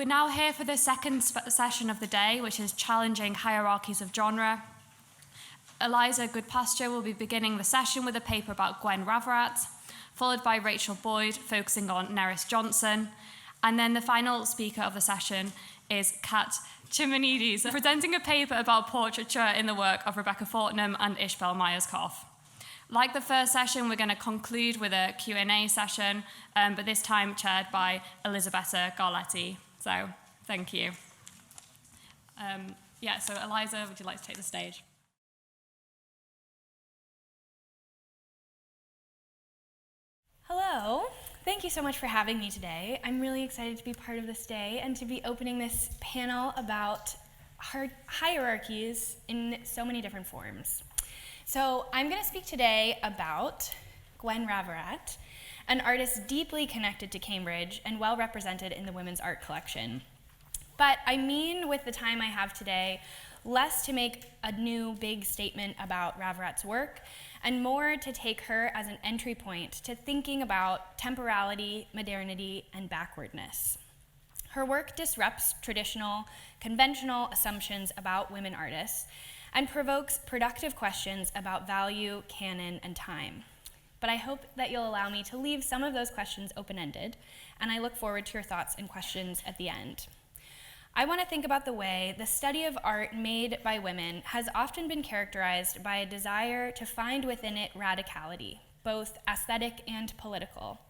We're now here for the second session of the day, which is challenging hierarchies of genre. Eliza Goodpasture will be beginning the session with a paper about Gwen Raverat, followed by Rachel Boyd, focusing on Nerys Johnson. And then the final speaker of the session is Kat Chimonides, presenting a paper about portraiture in the work of Rebecca Fortnum and Ishbel Myerscough. Like the first session, we're going to conclude with a Q&A session, but this time chaired by Elisabetta Garletti. So, thank you. So Eliza, would you like to take the stage? Hello. Thank you so much for having me today. I'm really excited to be part of this day and to be opening this panel about hierarchies in so many different forms. So I'm going to speak today about Gwen Raverat, an artist deeply connected to Cambridge and well represented in the Women's Art Collection. But I mean, with the time I have today, less to make a new big statement about Raverat's work, and more to take her as an entry point to thinking about temporality, modernity, and backwardness. Her work disrupts traditional, conventional assumptions about women artists and provokes productive questions about value, canon, and time. But I hope that you'll allow me to leave some of those questions open-ended, and I look forward to your thoughts and questions at the end. I want to think about the way the study of art made by women has often been characterized by a desire to find within it radicality, both aesthetic and political.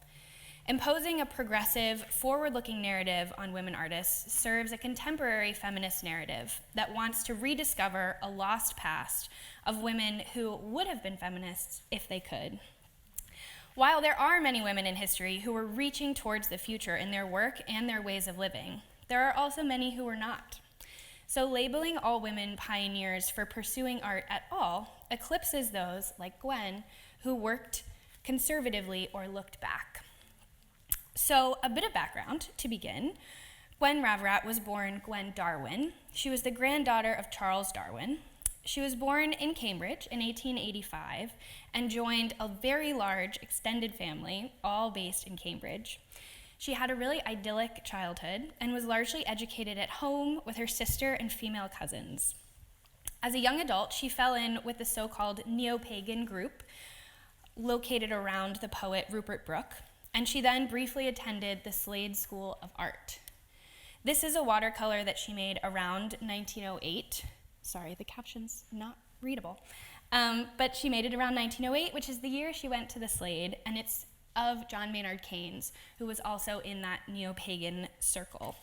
Imposing a progressive, forward-looking narrative on women artists serves a contemporary feminist narrative that wants to rediscover a lost past of women who would have been feminists if they could. While there are many women in history who were reaching towards the future in their work and their ways of living, there are also many who were not. So labeling all women pioneers for pursuing art at all eclipses those, like Gwen, who worked conservatively or looked back. So a bit of background to begin. Gwen Raverat was born Gwen Darwin. She was the granddaughter of Charles Darwin. She was born in Cambridge in 1885 and joined a very large extended family, all based in Cambridge. She had a really idyllic childhood and was largely educated at home with her sister and female cousins. As a young adult, she fell in with the so-called neo-pagan group located around the poet Rupert Brooke, and she then briefly attended the Slade School of Art. This is a watercolor that she made around 1908. Sorry, the caption's not readable. But she made it around 1908, which is the year she went to the Slade, and it's of John Maynard Keynes, who was also in that neo-pagan circle.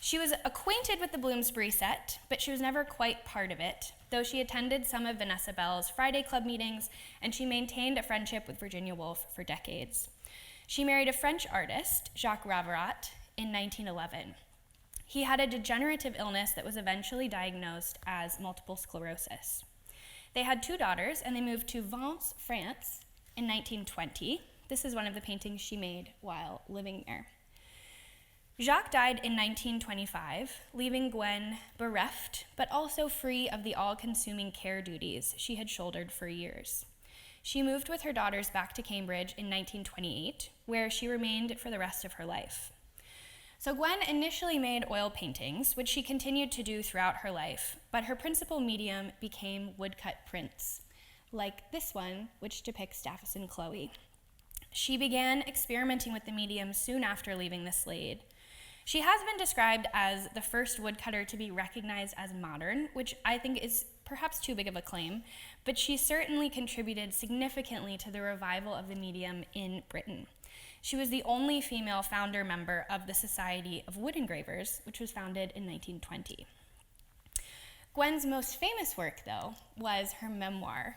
She was acquainted with the Bloomsbury set, but she was never quite part of it, though she attended some of Vanessa Bell's Friday Club meetings, and she maintained a friendship with Virginia Woolf for decades. She married a French artist, Jacques Raverat, in 1911. He had a degenerative illness that was eventually diagnosed as multiple sclerosis. They had 2 daughters, and they moved to Vence, France, in 1920. This is one of the paintings she made while living there. Jacques died in 1925, leaving Gwen bereft, but also free of the all-consuming care duties she had shouldered for years. She moved with her daughters back to Cambridge in 1928, where she remained for the rest of her life. So Gwen initially made oil paintings, which she continued to do throughout her life, but her principal medium became woodcut prints, like this one, which depicts Daphnis and Chloe. She began experimenting with the medium soon after leaving the Slade. She has been described as the first woodcutter to be recognized as modern, which I think is perhaps too big of a claim, but she certainly contributed significantly to the revival of the medium in Britain. She was the only female founder member of the Society of Wood Engravers, which was founded in 1920. Gwen's most famous work, though, was her memoir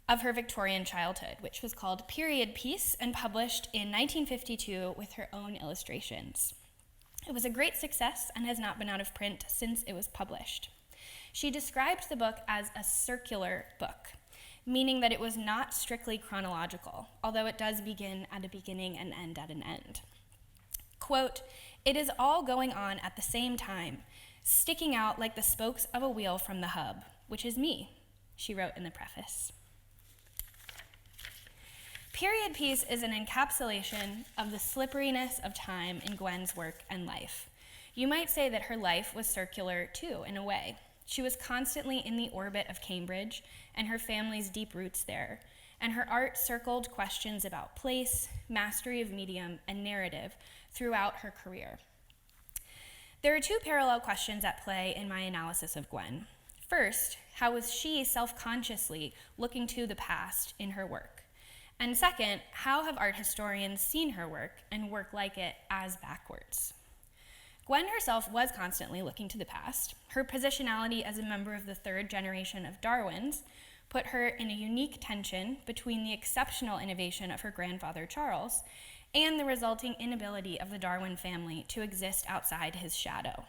of her Victorian childhood, which was called Period Piece and published in 1952 with her own illustrations. It was a great success and has not been out of print since it was published. She described the book as a circular book, meaning that it was not strictly chronological, although it does begin at a beginning and end at an end. Quote, "It is all going on at the same time, sticking out like the spokes of a wheel from the hub, which is me," she wrote in the preface. Period piece is an encapsulation of the slipperiness of time in Gwen's work and life. You might say that her life was circular too, in a way. She was constantly in the orbit of Cambridge and her family's deep roots there, and her art circled questions about place, mastery of medium, and narrative throughout her career. There are two parallel questions at play in my analysis of Gwen. First, how was she self-consciously looking to the past in her work? And second, how have art historians seen her work and work like it as backwards? Gwen herself was constantly looking to the past. Her positionality as a member of the third generation of Darwins put her in a unique tension between the exceptional innovation of her grandfather Charles and the resulting inability of the Darwin family to exist outside his shadow.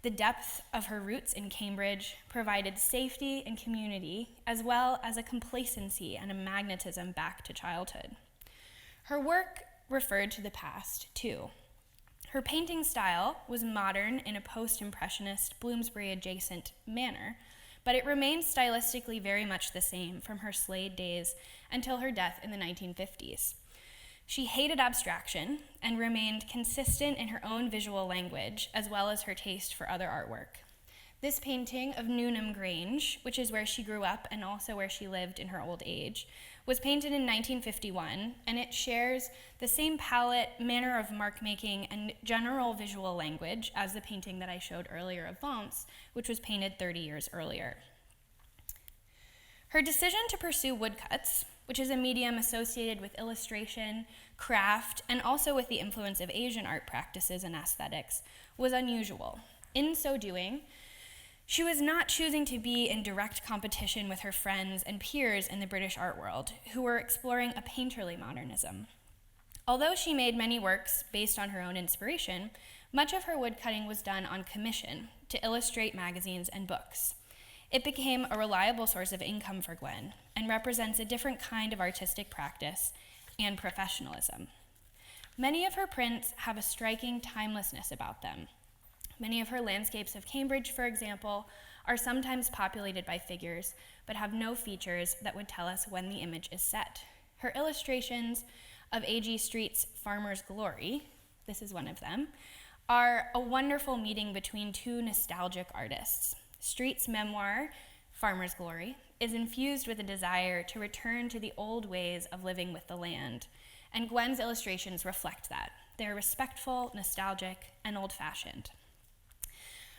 The depth of her roots in Cambridge provided safety and community, as well as a complacency and a magnetism back to childhood. Her work referred to the past, too. Her painting style was modern in a post-impressionist, Bloomsbury-adjacent manner, but it remained stylistically very much the same from her Slade days until her death in the 1950s. She hated abstraction and remained consistent in her own visual language, as well as her taste for other artwork. This painting of Newnham Grange, which is where she grew up and also where she lived in her old age, was painted in 1951, and it shares the same palette, manner of mark-making, and general visual language as the painting that I showed earlier of Vance, which was painted 30 years earlier. Her decision to pursue woodcuts, which is a medium associated with illustration, craft, and also with the influence of Asian art practices and aesthetics, was unusual. In so doing, she was not choosing to be in direct competition with her friends and peers in the British art world, who were exploring a painterly modernism. Although she made many works based on her own inspiration, much of her woodcutting was done on commission to illustrate magazines and books. It became a reliable source of income for Gwen and represents a different kind of artistic practice and professionalism. Many of her prints have a striking timelessness about them. Many of her landscapes of Cambridge, for example, are sometimes populated by figures, but have no features that would tell us when the image is set. Her illustrations of A.G. Street's Farmer's Glory, this is one of them, are a wonderful meeting between two nostalgic artists. Street's memoir, Farmer's Glory, is infused with a desire to return to the old ways of living with the land, and Gwen's illustrations reflect that. They're respectful, nostalgic, and old-fashioned.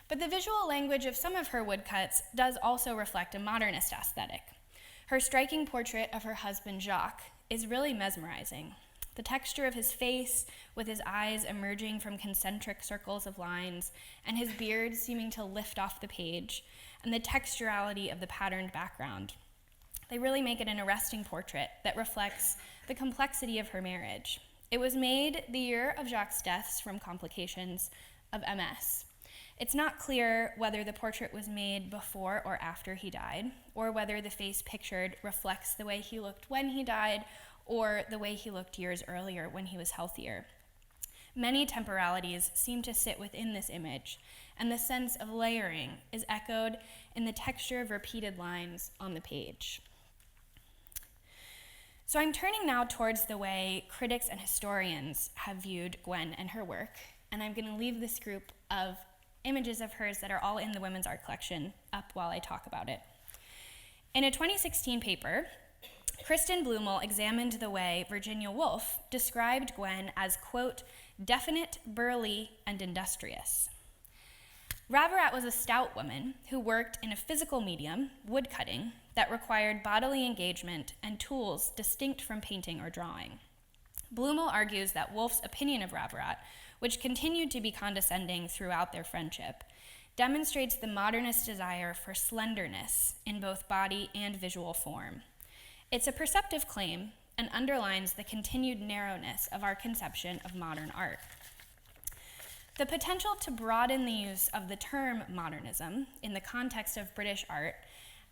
But the visual language of some of her woodcuts does also reflect a modernist aesthetic. Her striking portrait of her husband Jacques is really mesmerizing. The texture of his face, with his eyes emerging from concentric circles of lines, and his beard seeming to lift off the page, and the texturality of the patterned background. They really make it an arresting portrait that reflects the complexity of her marriage. It was made the year of Jacques' deaths from complications of MS. It's not clear whether the portrait was made before or after he died, or whether the face pictured reflects the way he looked when he died, or the way he looked years earlier when he was healthier. Many temporalities seem to sit within this image, and the sense of layering is echoed in the texture of repeated lines on the page. So I'm turning now towards the way critics and historians have viewed Gwen and her work, and I'm going to leave this group of images of hers that are all in the Women's Art Collection up while I talk about it. In a 2016 paper, Kristen Blumel examined the way Virginia Woolf described Gwen as, quote, definite, burly, and industrious. Raverat was a stout woman who worked in a physical medium, woodcutting, that required bodily engagement and tools distinct from painting or drawing. Blumel argues that Woolf's opinion of Raverat, which continued to be condescending throughout their friendship, demonstrates the modernist desire for slenderness in both body and visual form. It's a perceptive claim and underlines the continued narrowness of our conception of modern art. The potential to broaden the use of the term modernism in the context of British art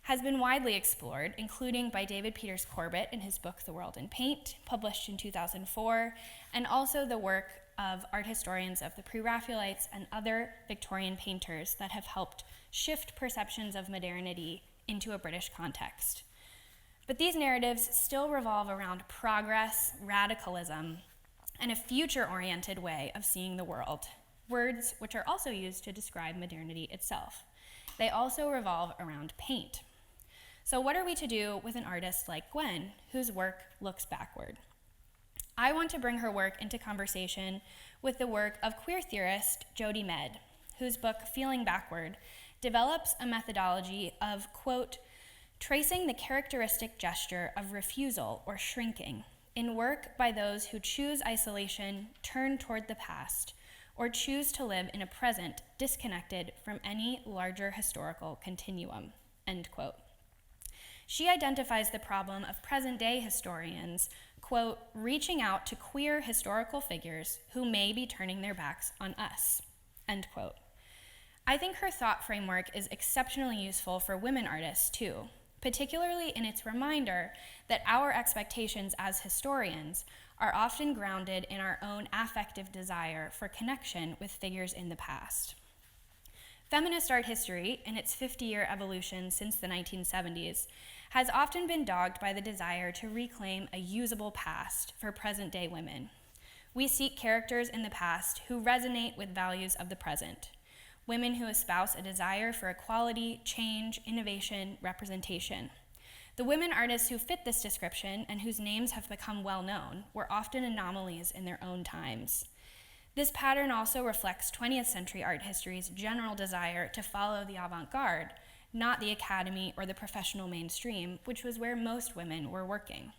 has been widely explored, including by David Peters Corbett in his book The World in Paint, published in 2004, and also the work of art historians of the Pre-Raphaelites and other Victorian painters that have helped shift perceptions of modernity into a British context. But these narratives still revolve around progress, radicalism, and a future-oriented way of seeing the world, words which are also used to describe modernity itself. They also revolve around paint. So what are we to do with an artist like Gwen, whose work looks backward? I want to bring her work into conversation with the work of queer theorist Jody Mead, whose book, Feeling Backward, develops a methodology of, quote, tracing the characteristic gesture of refusal or shrinking in work by those who choose isolation, turn toward the past, or choose to live in a present disconnected from any larger historical continuum, end quote. She identifies the problem of present-day historians, quote, reaching out to queer historical figures who may be turning their backs on us, end quote. I think her thought framework is exceptionally useful for women artists, too, particularly in its reminder that our expectations as historians are often grounded in our own affective desire for connection with figures in the past. Feminist art history, in its 50-year evolution since the 1970s, has often been dogged by the desire to reclaim a usable past for present-day women. We seek characters in the past who resonate with values of the present, women who espouse a desire for equality, change, innovation, representation. The women artists who fit this description and whose names have become well known were often anomalies in their own times. This pattern also reflects 20th century art history's general desire to follow the avant-garde, not the academy or the professional mainstream, which was where most women were working.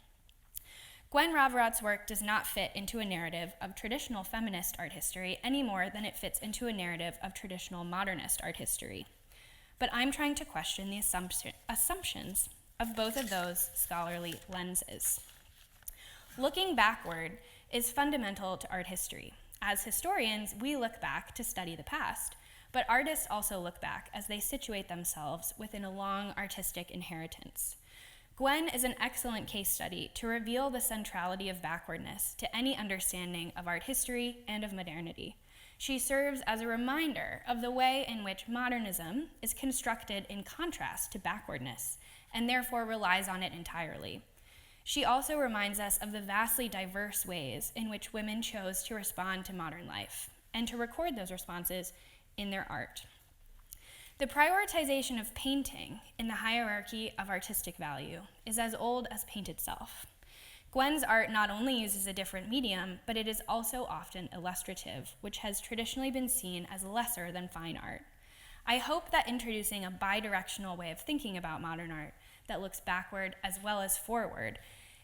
Gwen Raverat's work does not fit into a narrative of traditional feminist art history any more than it fits into a narrative of traditional modernist art history. But I'm trying to question the assumptions of both of those scholarly lenses. Looking backward is fundamental to art history. As historians, we look back to study the past, but artists also look back as they situate themselves within a long artistic inheritance. Gwen is an excellent case study to reveal the centrality of backwardness to any understanding of art history and of modernity. She serves as a reminder of the way in which modernism is constructed in contrast to backwardness, and therefore relies on it entirely. She also reminds us of the vastly diverse ways in which women chose to respond to modern life, and to record those responses in their art. The prioritization of painting in the hierarchy of artistic value is as old as paint itself. Gwen's art not only uses a different medium, but it is also often illustrative, which has traditionally been seen as lesser than fine art. I hope that introducing a bidirectional way of thinking about modern art that looks backward as well as forward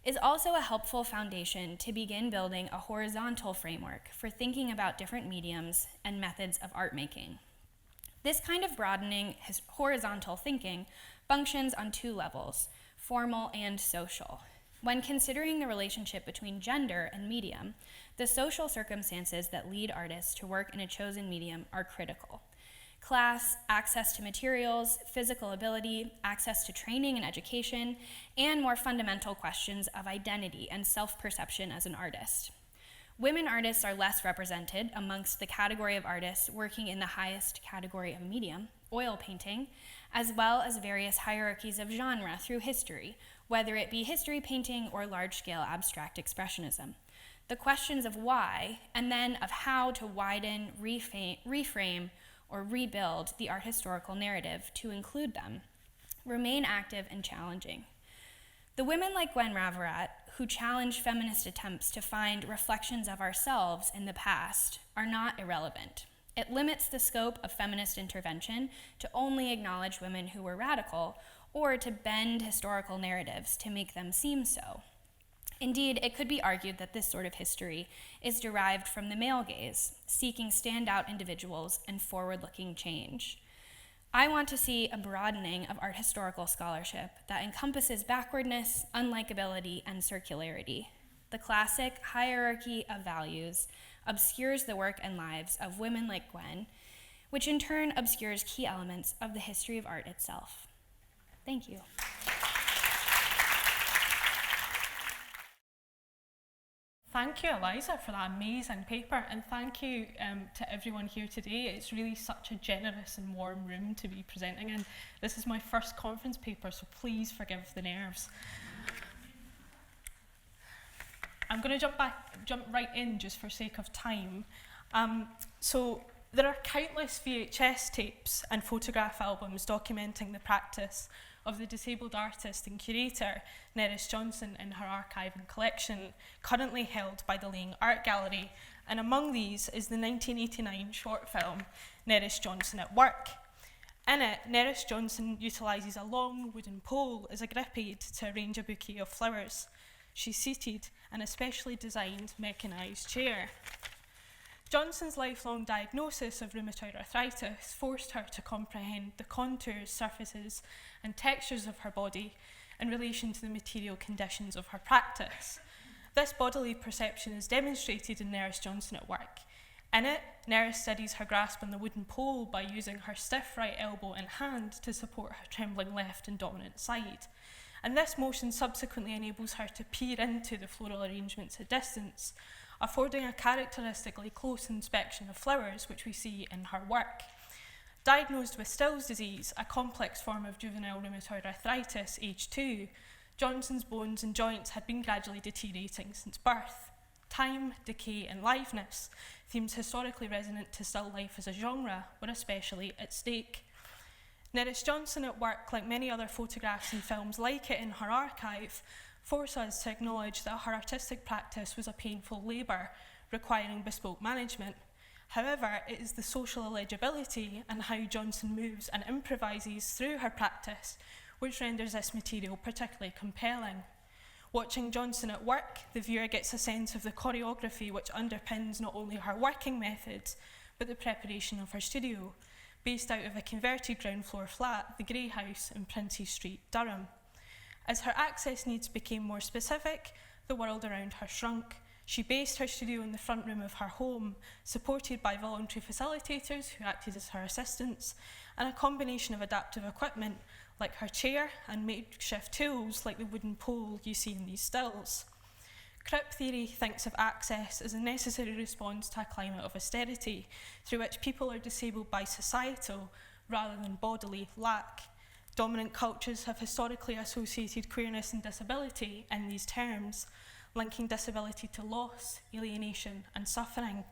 is also a helpful foundation to begin building a horizontal framework for thinking about different mediums and methods of art making. This kind of broadening horizontal thinking functions on two levels, formal and social. When considering the relationship between gender and medium, the social circumstances that lead artists to work in a chosen medium are critical. Class, access to materials, physical ability, access to training and education, and more fundamental questions of identity and self-perception as an artist. Women artists are less represented amongst the category of artists working in the highest category of medium, oil painting, as well as various hierarchies of genre through history, whether it be history painting or large-scale abstract expressionism. The questions of why, and then of how to widen, reframe, or rebuild the art historical narrative to include them, remain active and challenging. The women like Gwen Raverat, who challenge feminist attempts to find reflections of ourselves in the past, are not irrelevant. It limits the scope of feminist intervention to only acknowledge women who were radical, or to bend historical narratives to make them seem so. Indeed, it could be argued that this sort of history is derived from the male gaze, seeking standout individuals and forward-looking change. I want to see a broadening of art historical scholarship that encompasses backwardness, unlikability, and circularity. The classic hierarchy of values obscures the work and lives of women like Gwen, which in turn obscures key elements of the history of art itself. Thank you. Thank you, Eliza, for that amazing paper, and thank you to everyone here today. It's really such a generous and warm room to be presenting in. This is my first conference paper, so please forgive the nerves. I'm going to jump right in just for sake of time. So there are countless VHS tapes and photograph albums documenting the practice of the disabled artist and curator Nerys Johnson in her archive and collection, currently held by the Laing Art Gallery, and among these is the 1989 short film Nerys Johnson at Work. In it, Nerys Johnson utilises a long wooden pole as a grip aid to arrange a bouquet of flowers. She's seated in a specially designed mechanised chair. Johnson's lifelong diagnosis of rheumatoid arthritis forced her to comprehend the contours, surfaces and textures of her body in relation to the material conditions of her practice. This bodily perception is demonstrated in Nerys Johnson at Work. In it, Nerys studies her grasp on the wooden pole by using her stiff right elbow and hand to support her trembling left and dominant side. And this motion subsequently enables her to peer into the floral arrangements at distance, affording a characteristically close inspection of flowers, which we see in her work. Diagnosed with Still's disease, a complex form of juvenile rheumatoid arthritis, age 2, Johnson's bones and joints had been gradually deteriorating since birth. Time, decay and liveness, themes historically resonant to still life as a genre, were especially at stake. Nerys Johnson at Work, like many other photographs and films like it in her archive, force us to acknowledge that her artistic practice was a painful labour, requiring bespoke management. However, it is the social illegibility and how Johnson moves and improvises through her practice which renders this material particularly compelling. Watching Johnson at work, the viewer gets a sense of the choreography which underpins not only her working methods, but the preparation of her studio, based out of a converted ground floor flat, the Grey House in Princes Street, Durham. As her access needs became more specific, the world around her shrunk. She based her studio in the front room of her home, supported by voluntary facilitators who acted as her assistants, and a combination of adaptive equipment like her chair and makeshift tools like the wooden pole you see in these stills. Crip theory thinks of access as a necessary response to a climate of austerity, through which people are disabled by societal rather than bodily lack. Dominant cultures have historically associated queerness and disability in these terms, linking disability to loss, alienation and suffering.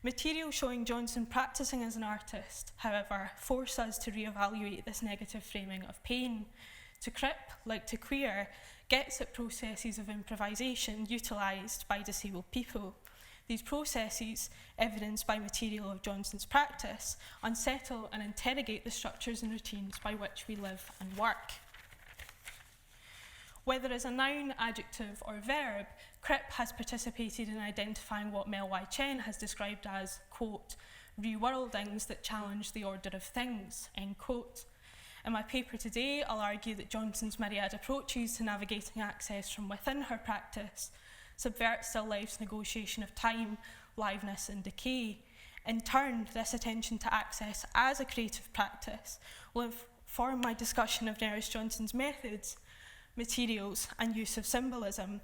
Material showing Johnson practising as an artist, however, force us to reevaluate this negative framing of pain. To Crip, like to queer, gets at processes of improvisation utilised by disabled people. These processes, evidenced by material of Johnson's practice, unsettle and interrogate the structures and routines by which we live and work. Whether as a noun, adjective or verb, Crip has participated in identifying what Mel Y. Chen has described as, quote, reworldings that challenge the order of things, end quote. In my paper today, I'll argue that Johnson's myriad approaches to navigating access from within her practice subvert still life's negotiation of time, liveness and decay. In turn, this attention to access as a creative practice will inform my discussion of Nerys Johnson's methods, materials and use of symbolism.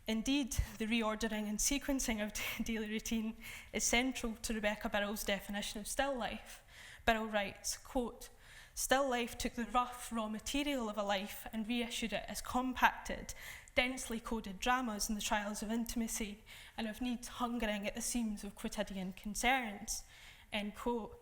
Indeed, the reordering and sequencing of daily routine is central to Rebecca Birrell's definition of still life. Birrell writes, quote, still life took the rough, raw material of a life and reissued it as compacted, densely coded dramas in the trials of intimacy and of needs hungering at the seams of quotidian concerns, end quote.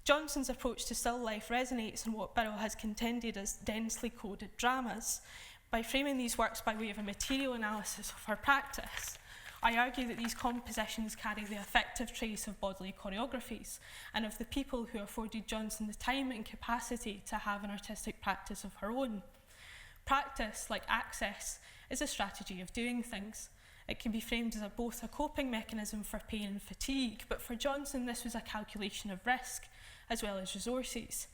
Johnson's approach to still life resonates in what Birrell has contended as densely coded dramas. By framing these works by way of a material analysis of her practice, I argue that these compositions carry the affective trace of bodily choreographies and of the people who afforded Johnson the time and capacity to have an artistic practice of her own. Practice, like access, is a strategy of doing things. It can be framed as both a coping mechanism for pain and fatigue, but for Johnson this was a calculation of risk as well as resources.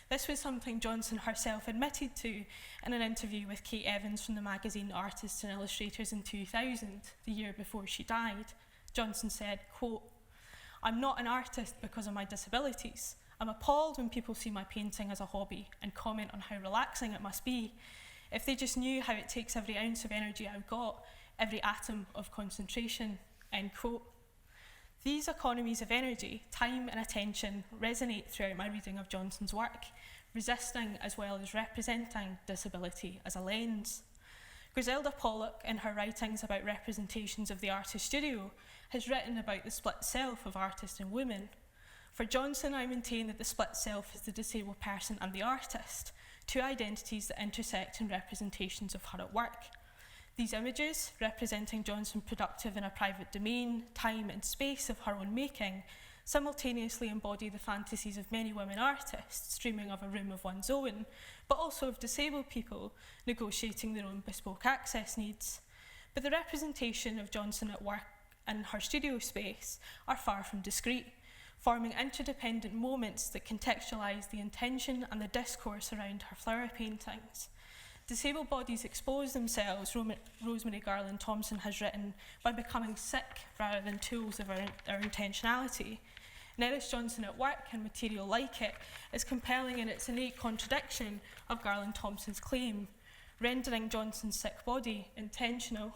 This was something Johnson herself admitted to in an interview with Kate Evans from the magazine Artists and Illustrators in 2000, the year before she died. Johnson said, quote, I'm not an artist because of my disabilities. I'm appalled when people see my painting as a hobby and comment on how relaxing it must be. If they just knew how it takes every ounce of energy I've got, every atom of concentration, end quote. These economies of energy, time and attention resonate throughout my reading of Johnson's work, resisting as well as representing disability as a lens. Griselda Pollock, in her writings about representations of the artist studio, has written about the split self of artist and woman. For Johnson, I maintain that the split self is the disabled person and the artist, two identities that intersect in representations of her at work. These images, representing Johnson productive in a private domain, time and space of her own making, simultaneously embody the fantasies of many women artists dreaming of a room of one's own, but also of disabled people negotiating their own bespoke access needs. But the representation of Johnson at work and her studio space are far from discrete, forming interdependent moments that contextualise the intention and the discourse around her flower paintings. Disabled bodies expose themselves, Rosemary Garland Thompson has written, by becoming sick rather than tools of our intentionality. Nerys Johnson at work and material like it is compelling in its innate contradiction of Garland Thompson's claim, rendering Johnson's sick body intentional.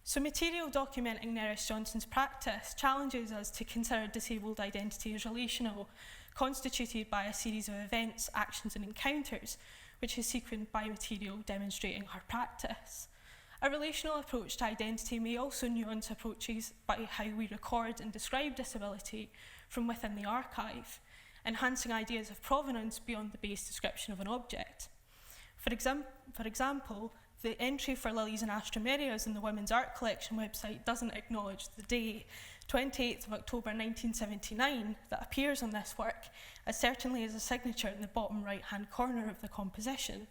So material documenting Nerys Johnson's practice challenges us to consider disabled identity as relational, constituted by a series of events, actions and encounters, which is sequenced by material demonstrating her practice. A relational approach to identity may also nuance approaches by how we record and describe disability from within the archive, enhancing ideas of provenance beyond the base description of an object. For example, the entry for Lilies and Astromerias in the Women's Art Collection website doesn't acknowledge the day, 28th of October 1979, that appears on this work, as certainly as a signature in the bottom right-hand corner of the composition.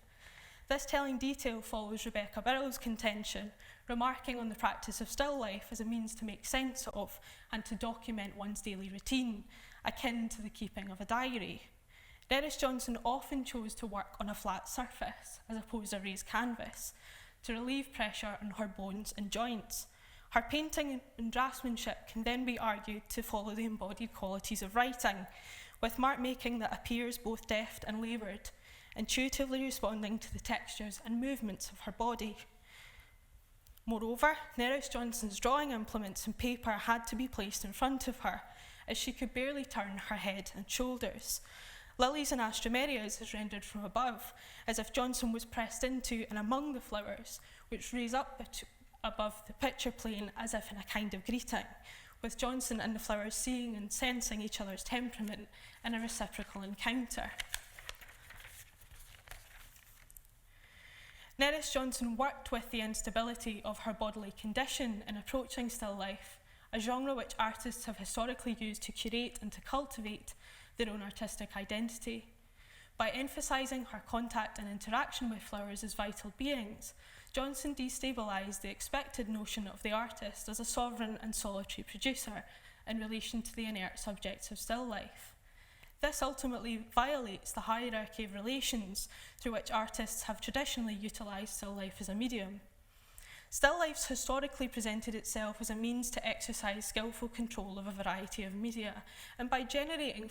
This telling detail follows Rebecca Birrell's contention, remarking on the practice of still life as a means to make sense of and to document one's daily routine, akin to the keeping of a diary. Nerys Johnson often chose to work on a flat surface, as opposed to a raised canvas, to relieve pressure on her bones and joints. Her painting and draftsmanship can then be argued to follow the embodied qualities of writing, with mark making that appears both deft and laboured, intuitively responding to the textures and movements of her body. Moreover, Nerys Johnson's drawing implements and paper had to be placed in front of her, as she could barely turn her head and shoulders. Lilies and Astromerias is rendered from above, as if Johnson was pressed into and among the flowers, which raise up above the picture plane as if in a kind of greeting, with Johnson and the flowers seeing and sensing each other's temperament in a reciprocal encounter. Nerys Johnson worked with the instability of her bodily condition in approaching still life, a genre which artists have historically used to curate and to cultivate their own artistic identity. By emphasising her contact and interaction with flowers as vital beings, Johnson destabilised the expected notion of the artist as a sovereign and solitary producer in relation to the inert subjects of still life. This ultimately violates the hierarchy of relations through which artists have traditionally utilised still life as a medium. Still life's historically presented itself as a means to exercise skillful control of a variety of media, and by generating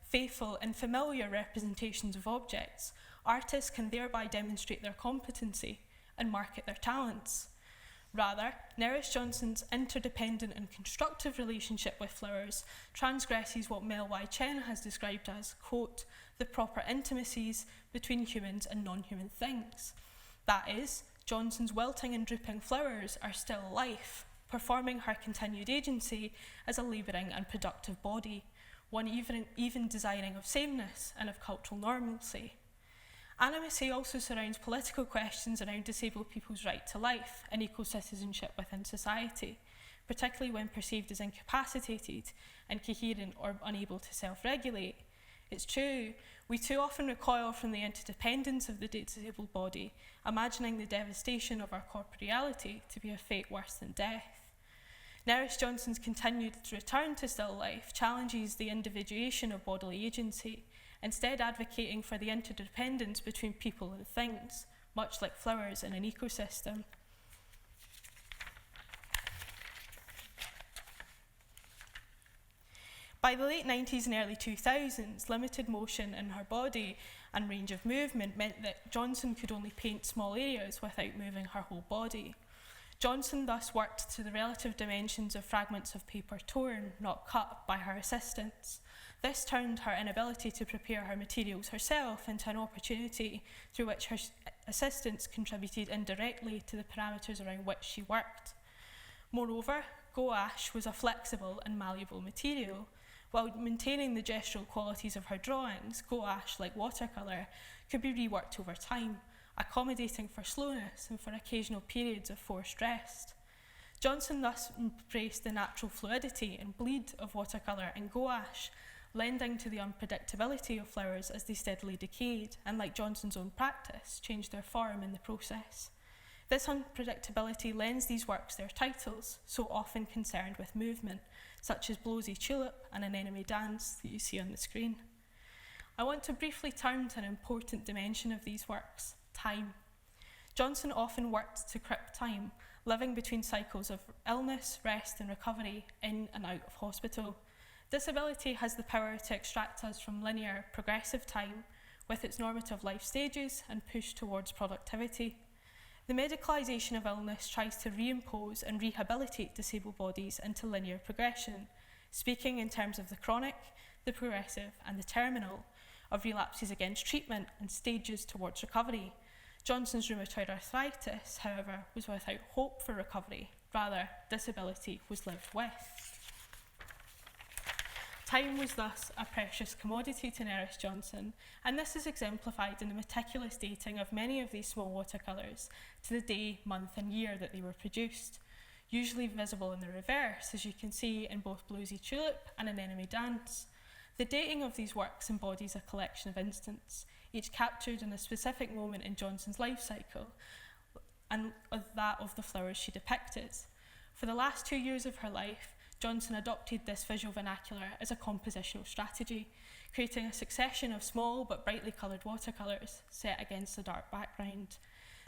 faithful and familiar representations of objects, artists can thereby demonstrate their competency and market their talents. Rather, Nerys Johnson's interdependent and constructive relationship with flowers transgresses what Mel Y. Chen has described as, quote, the proper intimacies between humans and non-human things. That is, Johnson's wilting and drooping flowers are still life, performing her continued agency as a labouring and productive body, one even desiring of sameness and of cultural normalcy. Animacy also surrounds political questions around disabled people's right to life and eco-citizenship within society, particularly when perceived as incapacitated, incoherent or unable to self-regulate. It's true, we too often recoil from the interdependence of the disabled body, imagining the devastation of our corporeality to be a fate worse than death. Nerys Johnson's continued return to still life challenges the individuation of bodily agency, instead advocating for the interdependence between people and things, much like flowers in an ecosystem. By the late 90s and early 2000s, limited motion in her body and range of movement meant that Johnson could only paint small areas without moving her whole body. Johnson thus worked to the relative dimensions of fragments of paper torn, not cut, by her assistants, This turned her inability to prepare her materials herself into an opportunity through which her assistants contributed indirectly to the parameters around which she worked. Moreover, gouache was a flexible and malleable material. While maintaining the gestural qualities of her drawings, gouache, like watercolour, could be reworked over time, accommodating for slowness and for occasional periods of forced rest. Johnson thus embraced the natural fluidity and bleed of watercolour and gouache, lending to the unpredictability of flowers as they steadily decayed, and like Johnson's own practice, changed their form in the process. This unpredictability lends these works their titles, so often concerned with movement, such as Blowsy Tulip and Anemone Dance that you see on the screen. I want to briefly turn to an important dimension of these works, time. Johnson often worked to crip time, living between cycles of illness, rest and recovery, in and out of hospital. Disability has the power to extract us from linear, progressive time, with its normative life stages and push towards productivity. The medicalisation of illness tries to reimpose and rehabilitate disabled bodies into linear progression, speaking in terms of the chronic, the progressive and the terminal, of relapses against treatment and stages towards recovery. Johnson's rheumatoid arthritis, however, was without hope for recovery. Rather, disability was lived with. Time was thus a precious commodity to Nerys Johnson, and this is exemplified in the meticulous dating of many of these small watercolours to the day, month and year that they were produced, usually visible in the reverse, as you can see in both Blowsy Tulip and Anemone Dance. The dating of these works embodies a collection of instants, each captured in a specific moment in Johnson's life cycle, and that of the flowers she depicted. For the last 2 years of her life, Johnson adopted this visual vernacular as a compositional strategy, creating a succession of small but brightly coloured watercolours set against a dark background.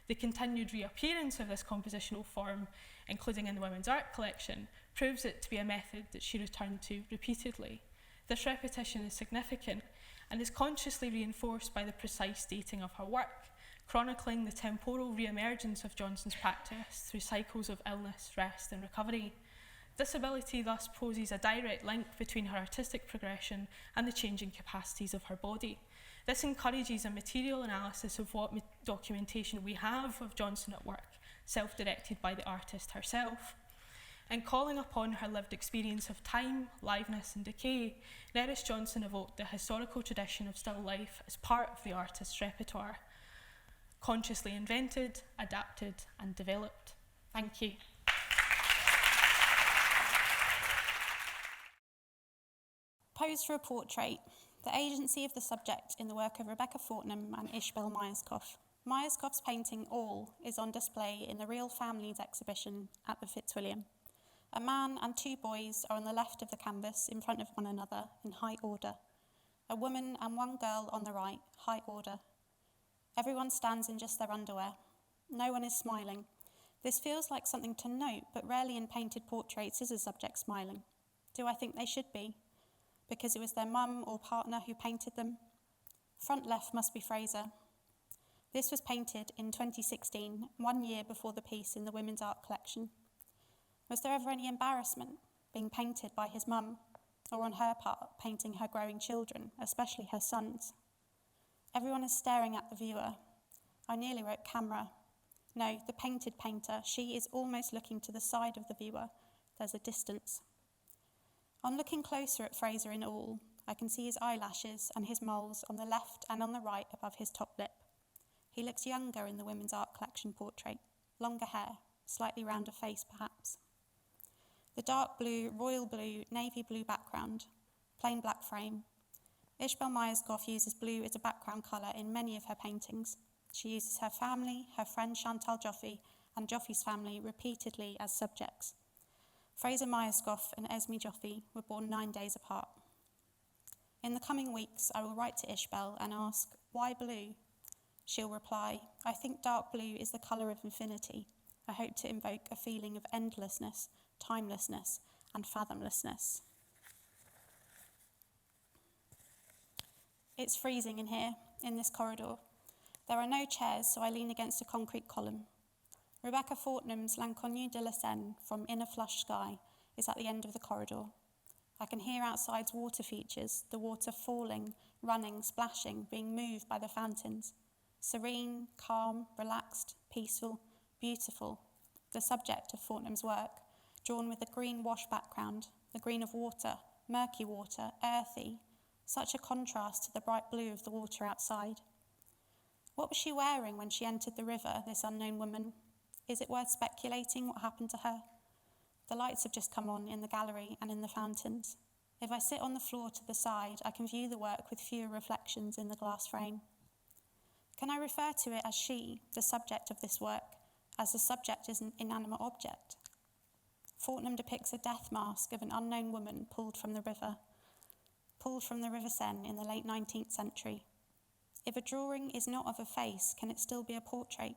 The continued reappearance of this compositional form, including in the Women's Art collection, proves it to be a method that she returned to repeatedly. This repetition is significant and is consciously reinforced by the precise dating of her work, chronicling the temporal re-emergence of Johnson's practice through cycles of illness, rest and recovery. Disability thus poses a direct link between her artistic progression and the changing capacities of her body. This encourages a material analysis of what documentation we have of Johnson at work, self-directed by the artist herself. In calling upon her lived experience of time, liveness and decay, Nerys Johnson evoked the historical tradition of still life as part of the artist's repertoire, consciously invented, adapted and developed. Thank you. Pose for a portrait, the agency of the subject in the work of Rebecca Fortnum and Ishbel Myerscough. Myerscough's painting All is on display in the Real Families exhibition at the Fitzwilliam. A man and 2 boys are on the left of the canvas in front of one another in high order. A woman and 1 girl on the right, high order. Everyone stands in just their underwear. No one is smiling. This feels like something to note, but rarely in painted portraits is a subject smiling. Do I think they should be? Because it was their mum or partner who painted them? Front left must be Fraser. This was painted in 2016, 1 year before the piece in the Women's Art collection. Was there ever any embarrassment being painted by his mum, or on her part, painting her growing children, especially her sons? Everyone is staring at the viewer. I nearly wrote camera. No, the painted painter. She is almost looking to the side of the viewer. There's a distance. On looking closer at Fraser in All, I can see his eyelashes and his moles on the left and on the right above his top lip. He looks younger in the Women's Art collection portrait, longer hair, slightly rounder face perhaps. The dark blue, royal blue, navy blue background, plain black frame. Ishbel Myerscough uses blue as a background colour in many of her paintings. She uses her family, her friend Chantal Joffe, and Joffe's family repeatedly as subjects. Fraser Myerscough and Esme Joffe were born 9 days apart. In the coming weeks, I will write to Ishbel and ask, why blue? She'll reply, I think dark blue is the colour of infinity. I hope to invoke a feeling of endlessness, timelessness, and fathomlessness. It's freezing in here, in this corridor. There are no chairs, so I lean against a concrete column. Rebecca Fortnum's L'Inconnu de la Seine from Inner Flush Sky is at the end of the corridor. I can hear outside's water features, the water falling, running, splashing, being moved by the fountains. Serene, calm, relaxed, peaceful, beautiful, the subject of Fortnum's work, drawn with a green wash background, the green of water, murky water, earthy, such a contrast to the bright blue of the water outside. What was she wearing when she entered the river, this unknown woman? Is it worth speculating what happened to her? The lights have just come on in the gallery and in the fountains. If I sit on the floor to the side, I can view the work with fewer reflections in the glass frame. Can I refer to it as she, the subject of this work, as the subject is an inanimate object? Fortnum depicts a death mask of an unknown woman pulled from the River Seine in the late 19th century. If a drawing is not of a face, can it still be a portrait?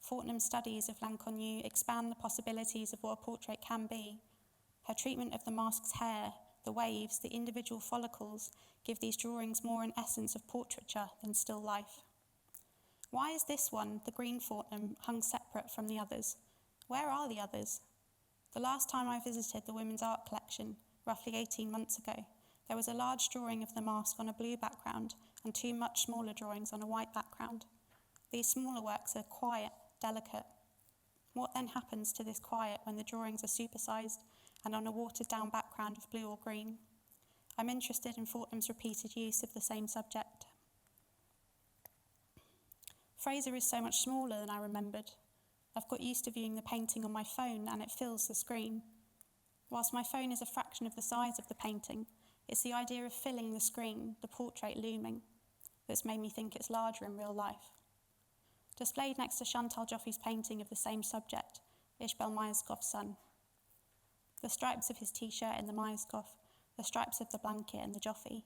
Fortnum's studies of Laing expand the possibilities of what a portrait can be. Her treatment of the mask's hair, the waves, the individual follicles give these drawings more an essence of portraiture than still life. Why is this one, the green Fortnum, hung separate from the others? Where are the others? The last time I visited the women's art collection, roughly 18 months ago, there was a large drawing of the mask on a blue background and two much smaller drawings on a white background. These smaller works are quiet, delicate. What then happens to this quiet when the drawings are supersized and on a watered-down background of blue or green? I'm interested in Fortnum's repeated use of the same subject. Fraser is so much smaller than I remembered. I've got used to viewing the painting on my phone and it fills the screen. Whilst my phone is a fraction of the size of the painting, it's the idea of filling the screen, the portrait looming, that's made me think it's larger in real life. Displayed next to Chantal Joffe's painting of the same subject, Ishbel Myerscough's son. The stripes of his t-shirt in the Myerscough, the stripes of the blanket in the Joffe,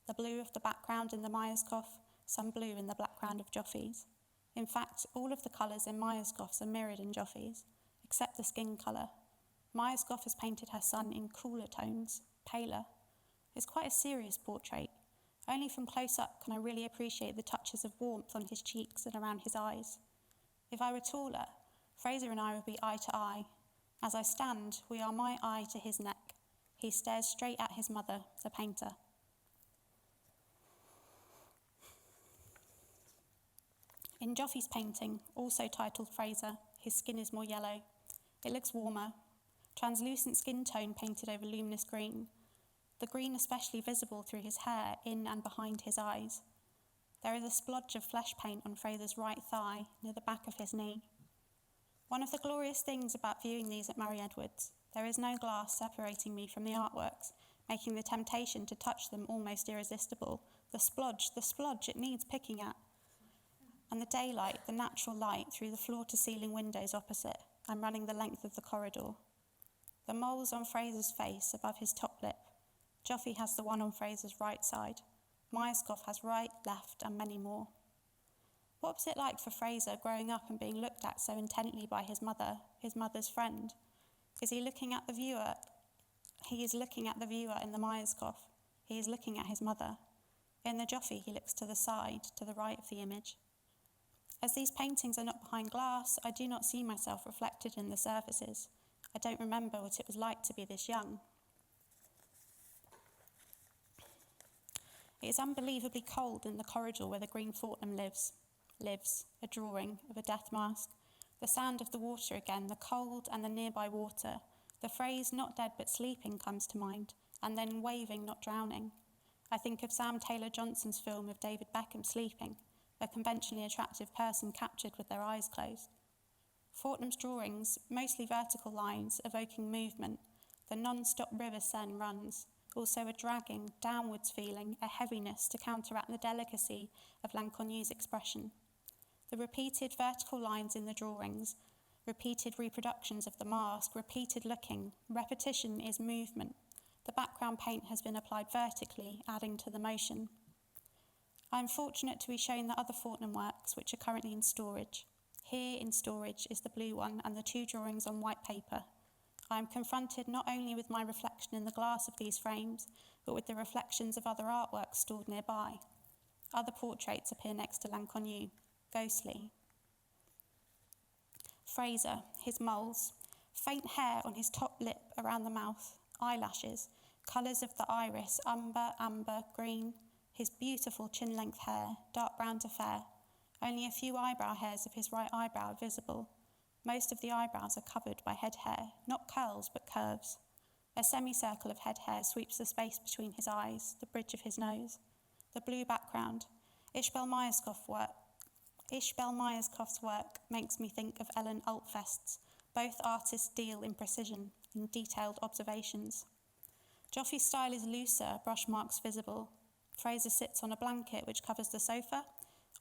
the blue of the background in the Myerscough, some blue in the background of Joffe's. In fact, all of the colours in Myerscough's are mirrored in Joffe's, except the skin colour. Myerscough has painted her son in cooler tones, paler. It's quite a serious portrait. Only from close up can I really appreciate the touches of warmth on his cheeks and around his eyes. If I were taller, Fraser and I would be eye to eye. As I stand, we are my eye to his neck. He stares straight at his mother, the painter. In Joffe's painting, also titled Fraser, his skin is more yellow. It looks warmer. Translucent skin tone painted over luminous green. The green especially visible through his hair, in and behind his eyes. There is a splodge of flesh paint on Fraser's right thigh, near the back of his knee. One of the glorious things about viewing these at Murray Edwards, there is no glass separating me from the artworks, making the temptation to touch them almost irresistible. The splodge, it needs picking at. And the daylight, the natural light through the floor-to-ceiling windows opposite, and running the length of the corridor. The moles on Fraser's face above his top lip. Joffe has the one on Fraser's right side. Myerscough has right, left, and many more. What was it like for Fraser growing up and being looked at so intently by his mother's friend? Is he looking at the viewer? He is looking at the viewer in the Myerscough. He is looking at his mother. In the Joffe, he looks to the side, to the right of the image. As these paintings are not behind glass, I do not see myself reflected in the surfaces. I don't remember what it was like to be this young. It is unbelievably cold in the corridor where the green Fortnum lives, a drawing of a death mask. The sound of the water again, the cold and the nearby water. The phrase not dead but sleeping comes to mind, and then waving, not drowning. I think of Sam Taylor Johnson's film of David Beckham sleeping, a conventionally attractive person captured with their eyes closed. Fortnum's drawings, mostly vertical lines evoking movement. The non-stop river Seine runs, also a dragging, downwards feeling, a heaviness to counteract the delicacy of Laing's expression. The repeated vertical lines in the drawings, repeated reproductions of the mask, repeated looking, repetition is movement. The background paint has been applied vertically, adding to the motion. I am fortunate to be shown the other Fortnum works, which are currently in storage. Here in storage is the blue one and the two drawings on white paper. I am confronted not only with my reflection in the glass of these frames, but with the reflections of other artworks stored nearby. Other portraits appear next to Laing, ghostly. Fraser, his moles, faint hair on his top lip around the mouth, eyelashes, Colours of the iris, umber, amber, green, his beautiful chin-length hair, dark brown to fair. Only a few eyebrow hairs of his right eyebrow are visible. Most of the eyebrows are covered by head hair, not curls but curves. A semicircle of head hair sweeps the space between his eyes, the bridge of his nose. The blue background. Ishbel Myerscough's work makes me think of Ellen Altfest's. Both artists deal in precision, in detailed observations. Joffy's style is looser, brush marks visible. Fraser sits on a blanket which covers the sofa,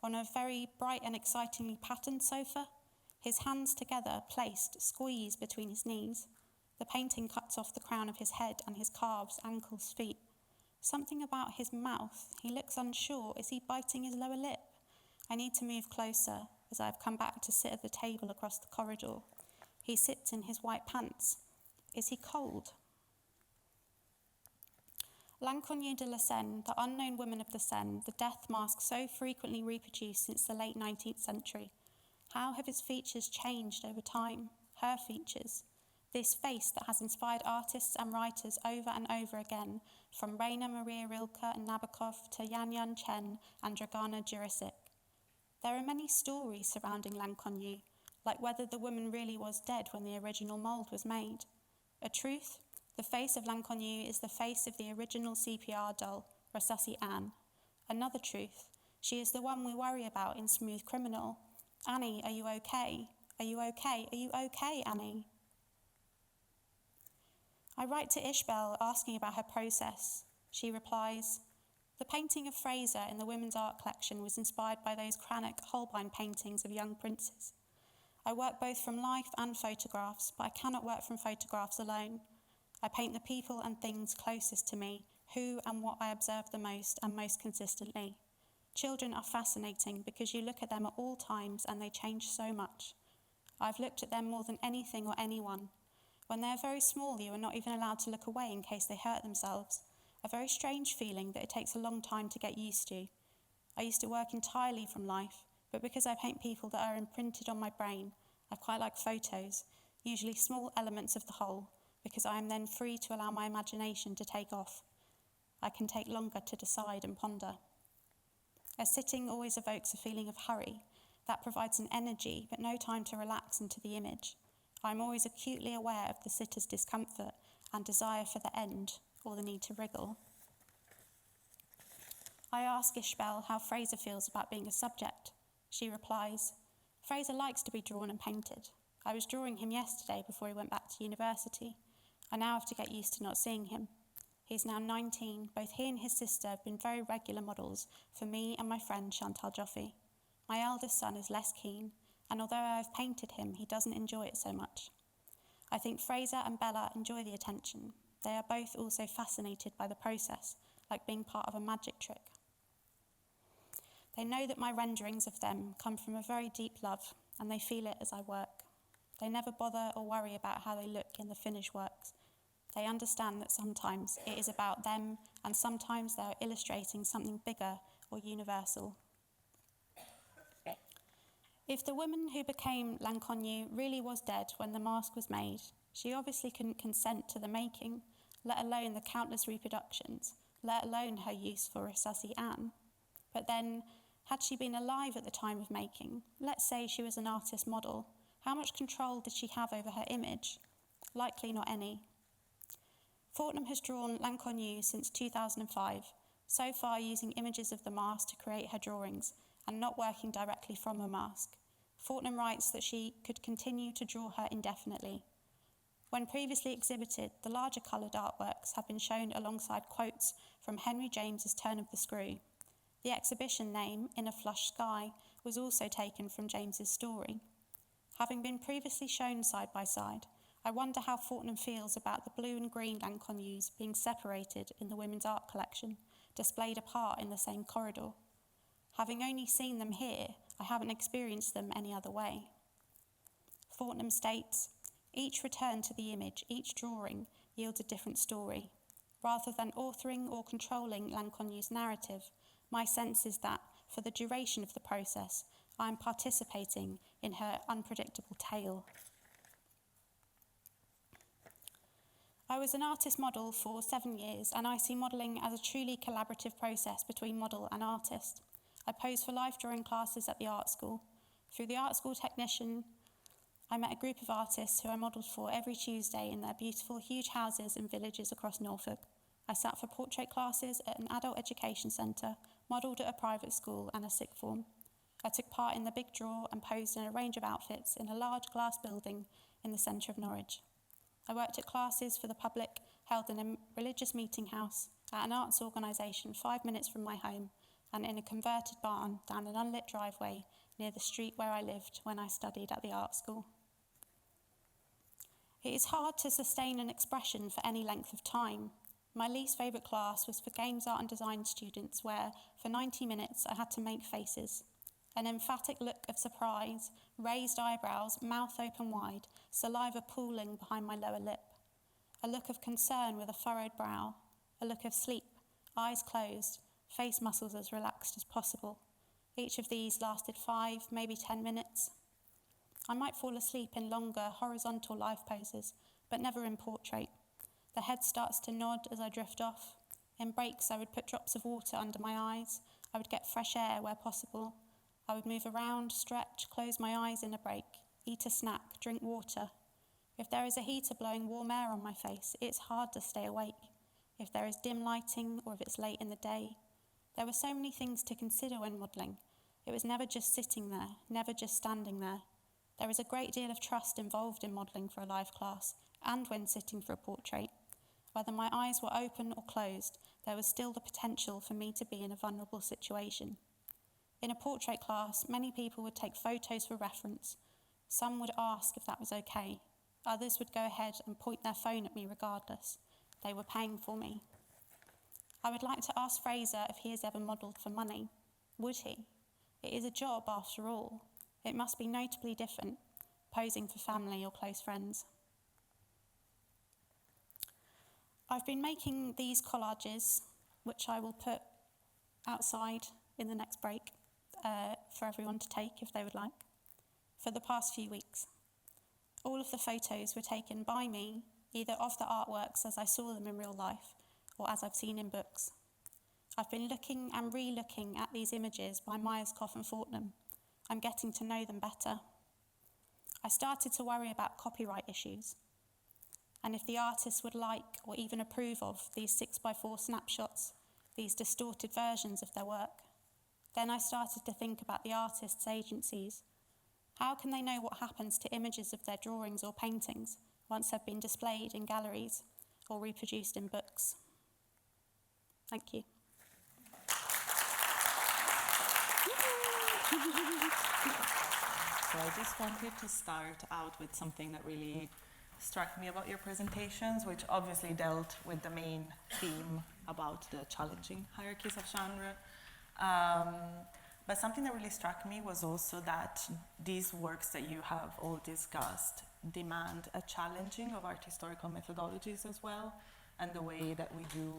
on a very bright and excitingly patterned sofa. His hands together, placed, squeezed between his knees. The painting cuts off the crown of his head and his calves, ankles, feet. Something about his mouth. He looks unsure. Is he biting his lower lip? I need to move closer, as I have come back to sit at the table across the corridor. He sits in his white pants. Is he cold? L'inconnue de la Seine, the unknown woman of the Seine, the death mask so frequently reproduced since the late 19th century. How have his features changed over time? Her features. This face that has inspired artists and writers over and over again, from Rainer Maria Rilke and Nabokov to Yan Yan Chen and Dragana Jurisic. There are many stories surrounding L'Inconnue, like whether the woman really was dead when the original mould was made. A truth, the face of L'Inconnue is the face of the original CPR doll, Resusci Anne. Another truth, she is the one we worry about in Smooth Criminal. Annie, are you okay? Are you okay? Are you okay, Annie? I write to Ishbel asking about her process. She replies, the painting of Fraser in the Women's Art Collection was inspired by those Cranach Holbein paintings of young princes. I work both from life and photographs, but I cannot work from photographs alone. I paint the people and things closest to me, who and what I observe the most and most consistently. Children are fascinating because you look at them at all times and they change so much. I've looked at them more than anything or anyone. When they're very small, you are not even allowed to look away in case they hurt themselves. A very strange feeling that it takes a long time to get used to. I used to work entirely from life, but because I paint people that are imprinted on my brain, I quite like photos, usually small elements of the whole, because I am then free to allow my imagination to take off. I can take longer to decide and ponder. A sitting always evokes a feeling of hurry. That provides an energy, but no time to relax into the image. I'm always acutely aware of the sitter's discomfort and desire for the end, or the need to wriggle. I ask Ishbel how Fraser feels about being a subject. She replies, Fraser likes to be drawn and painted. I was drawing him yesterday before he went back to university. I now have to get used to not seeing him. He's now 19. Both he and his sister have been very regular models for me and my friend Chantal Joffy. My eldest son is less keen, and although I have painted him, he doesn't enjoy it so much. I think Fraser and Bella enjoy the attention. They are both also fascinated by the process, like being part of a magic trick. They know that my renderings of them come from a very deep love, and they feel it as I work. They never bother or worry about how they look in the finished works. They understand that sometimes it is about them, and sometimes they are illustrating something bigger or universal. If the woman who became L'Inconnue really was dead when the mask was made, she obviously couldn't consent to the making, let alone the countless reproductions, let alone her use for Resusci Anne. But then, had she been alive at the time of making, let's say she was an artist model, how much control did she have over her image? Likely not any. Fortnum has drawn L'Inconnue since 2005, so far using images of the mask to create her drawings, and not working directly from a mask. Fortnum writes that she could continue to draw her indefinitely. When previously exhibited, the larger coloured artworks have been shown alongside quotes from Henry James's Turn of the Screw. The exhibition name, In a Flushed Sky, was also taken from James's story. Having been previously shown side by side, I wonder how Fortnum feels about the blue and green L'Inconnues being separated in the Women's Art Collection, displayed apart in the same corridor. Having only seen them here, I haven't experienced them any other way. Fortnum states, each return to the image, each drawing, yields a different story. Rather than authoring or controlling L'Inconnue's narrative, my sense is that, for the duration of the process, I am participating in her unpredictable tale. I was an artist model for 7 years, and I see modelling as a truly collaborative process between model and artist. I posed for life drawing classes at the art school. Through the art school technician, I met a group of artists who I modelled for every Tuesday in their beautiful, huge houses and villages across Norfolk. I sat for portrait classes at an adult education centre, modelled at a private school and a sixth form. I took part in the big draw and posed in a range of outfits in a large glass building in the centre of Norwich. I worked at classes for the public held in a religious meeting house, at an arts organisation 5 minutes from my home, and in a converted barn down an unlit driveway near the street where I lived when I studied at the art school. It is hard to sustain an expression for any length of time. My least favourite class was for games, art and design students, where for 90 minutes I had to make faces. An emphatic look of surprise, raised eyebrows, mouth open wide, saliva pooling behind my lower lip. A look of concern with a furrowed brow. A look of sleep, eyes closed, face muscles as relaxed as possible. Each of these lasted 5, maybe 10 minutes. I might fall asleep in longer, horizontal life poses, but never in portrait. The head starts to nod as I drift off. In breaks, I would put drops of water under my eyes. I would get fresh air where possible. I would move around, stretch, close my eyes in a break, eat a snack, drink water. If there is a heater blowing warm air on my face, it's hard to stay awake. If there is dim lighting or if it's late in the day. There were so many things to consider when modelling. It was never just sitting there, never just standing there. There is a great deal of trust involved in modelling for a live class and when sitting for a portrait. Whether my eyes were open or closed, there was still the potential for me to be in a vulnerable situation. In a portrait class, many people would take photos for reference. Some would ask if that was okay. Others would go ahead and point their phone at me regardless. They were paying for me. I would like to ask Fraser if he has ever modelled for money. Would he? It is a job after all. It must be notably different, posing for family or close friends. I've been making these collages, which I will put outside in the next break for everyone to take if they would like, for the past few weeks. All of the photos were taken by me, either of the artworks as I saw them in real life or as I've seen in books. I've been looking and re-looking at these images by Myerscough and Fortnum. I'm getting to know them better. I started to worry about copyright issues, and if the artists would like or even approve of these 6x4 snapshots, these distorted versions of their work. Then I started to think about the artists' agencies. How can they know what happens to images of their drawings or paintings once they've been displayed in galleries or reproduced in books? Thank you. So I just wanted to start out with something that really struck me about your presentations, which obviously dealt with the main theme about the challenging hierarchies of genre. But something that really struck me was also that these works that you have all discussed demand a challenging of art historical methodologies as well, and the way that we do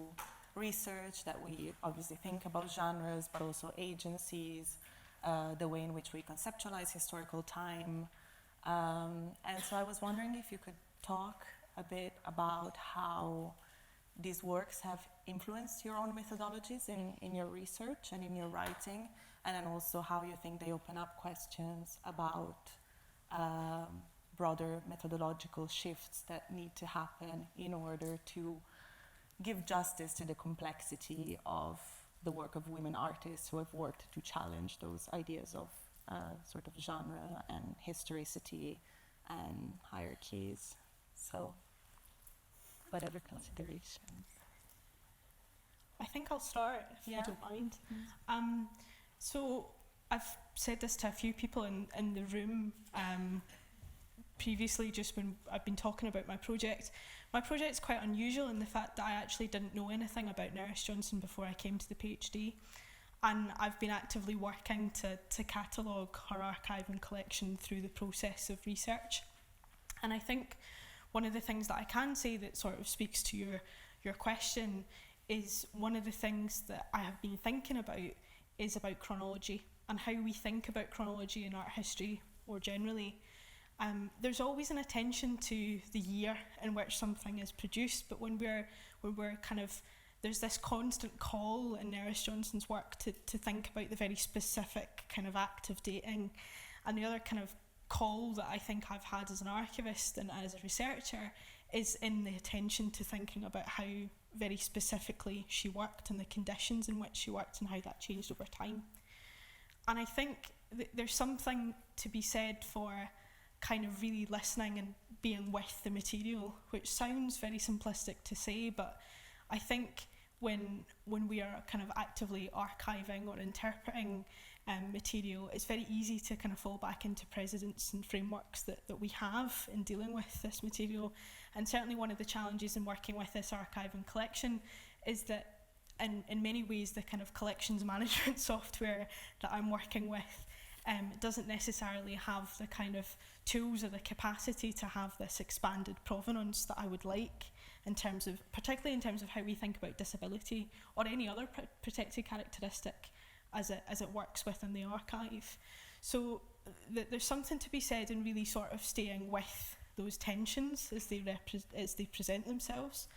research, that we obviously think about genres, but also agencies, the way in which we conceptualize historical time. And so I was wondering if you could talk a bit about how these works have influenced your own methodologies in your research and in your writing, and then also how you think they open up questions about broader methodological shifts that need to happen in order to give justice to the complexity of the work of women artists who have worked to challenge those ideas of sort of genre and historicity and hierarchies. So, whatever considerations. I think I'll start, if you don't mind. So I've said this to a few people in the room previously, just when I've been talking about my project. My project's quite unusual in the fact that I actually didn't know anything about Nerys Johnson before I came to the PhD. And I've been actively working to catalogue her archive and collection through the process of research. And I think one of the things that I can say that sort of speaks to your question is one of the things that I have been thinking about is about chronology and how we think about chronology in art history or generally. There's always an attention to the year in which something is produced, but when we're kind of, there's this constant call in Nerys Johnson's work to think about the very specific kind of act of dating. And the other kind of call that I think I've had as an archivist and as a researcher is in the attention to thinking about how very specifically she worked and the conditions in which she worked and how that changed over time. And I think there's something to be said for kind of really listening and being with the material, which sounds very simplistic to say, but I think when we are kind of actively archiving or interpreting material, it's very easy to kind of fall back into precedents and frameworks that we have in dealing with this material. And certainly one of the challenges in working with this archive and collection is that in many ways the kind of collections management software that I'm working with doesn't necessarily have the kind of tools or the capacity to have this expanded provenance that I would like, particularly in terms of how we think about disability or any other protected characteristic as it works within the archive. So there's something to be said in really sort of staying with those tensions as they present themselves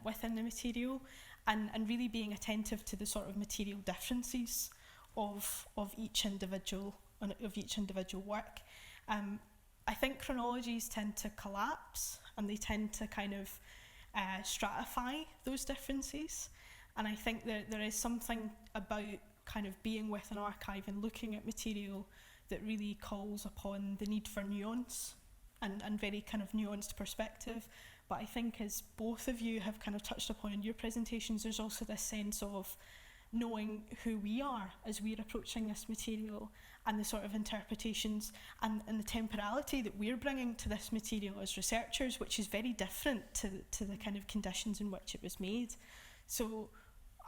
within the material, and really being attentive to the sort of material differences of each individual work. I think chronologies tend to collapse and they tend to kind of stratify those differences, and I think there is something about kind of being with an archive and looking at material that really calls upon the need for nuance and very kind of nuanced perspective. But I think, as both of you have kind of touched upon in your presentations, there's also this sense of knowing who we are as we're approaching this material and the sort of interpretations and the temporality that we're bringing to this material as researchers, which is very different to the kind of conditions in which it was made. So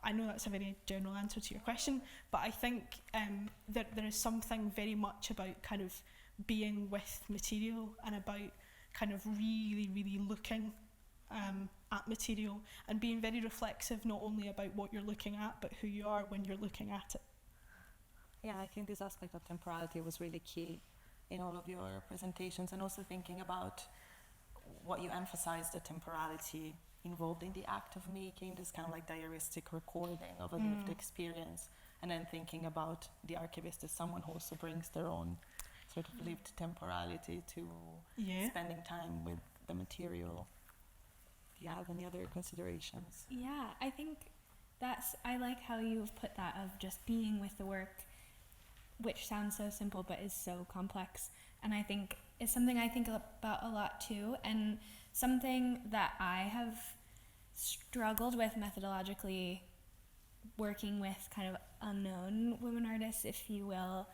I know that's a very general answer to your question, but I think that there is something very much about kind of being with material and about kind of really, really looking at material and being very reflexive not only about what you're looking at, but who you are when you're looking at it. Yeah, I think this aspect of temporality was really key in all of your presentations, and also thinking about what you emphasized, the temporality involved in the act of making, this kind of like diaristic recording of a lived experience, and then thinking about the archivist as someone who also brings their own sort of lived temporality to spending time with the material. Do you have any other considerations? Yeah, I think I like how you've put that of just being with the work, which sounds so simple but is so complex. And I think it's something I think about a lot too, and something that I have struggled with methodologically, working with kind of unknown women artists, if you will,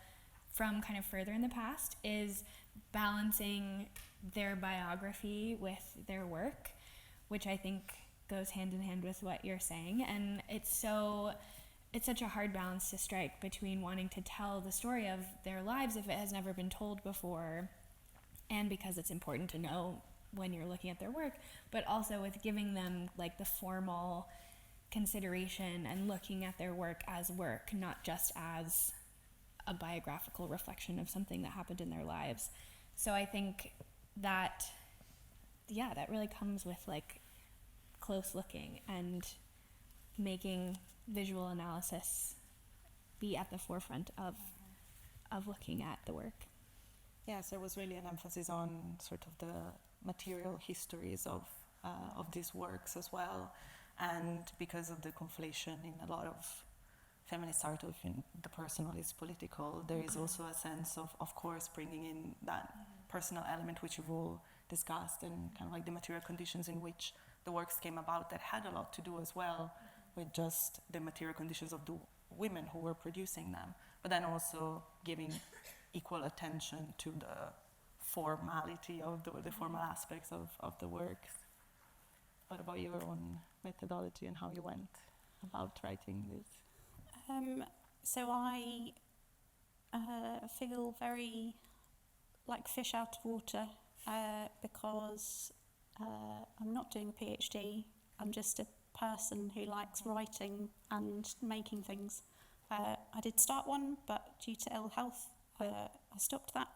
from kind of further in the past, is balancing their biography with their work, which I think goes hand in hand with what you're saying. And it's such a hard balance to strike between wanting to tell the story of their lives if it has never been told before, and because it's important to know when you're looking at their work, but also with giving them like the formal consideration and looking at their work as work, not just as a biographical reflection of something that happened in their lives. So I think that really comes with like close looking and making visual analysis be at the forefront of looking at the work. Yes, there was really an emphasis on sort of the material histories of these works as well, and because of the conflation in a lot of feminist art of the personal is political, there is also a sense of course, bringing in that personal element which you've all discussed, and kind of like the material conditions in which the works came about that had a lot to do as well with just the material conditions of the women who were producing them, but then also giving equal attention to the formality of the formal aspects of the works. What about your own methodology and how you went about writing this? So I feel very like fish out of water because I'm not doing a PhD. I'm just a person who likes writing and making things. I did start one, but due to ill health, I stopped that.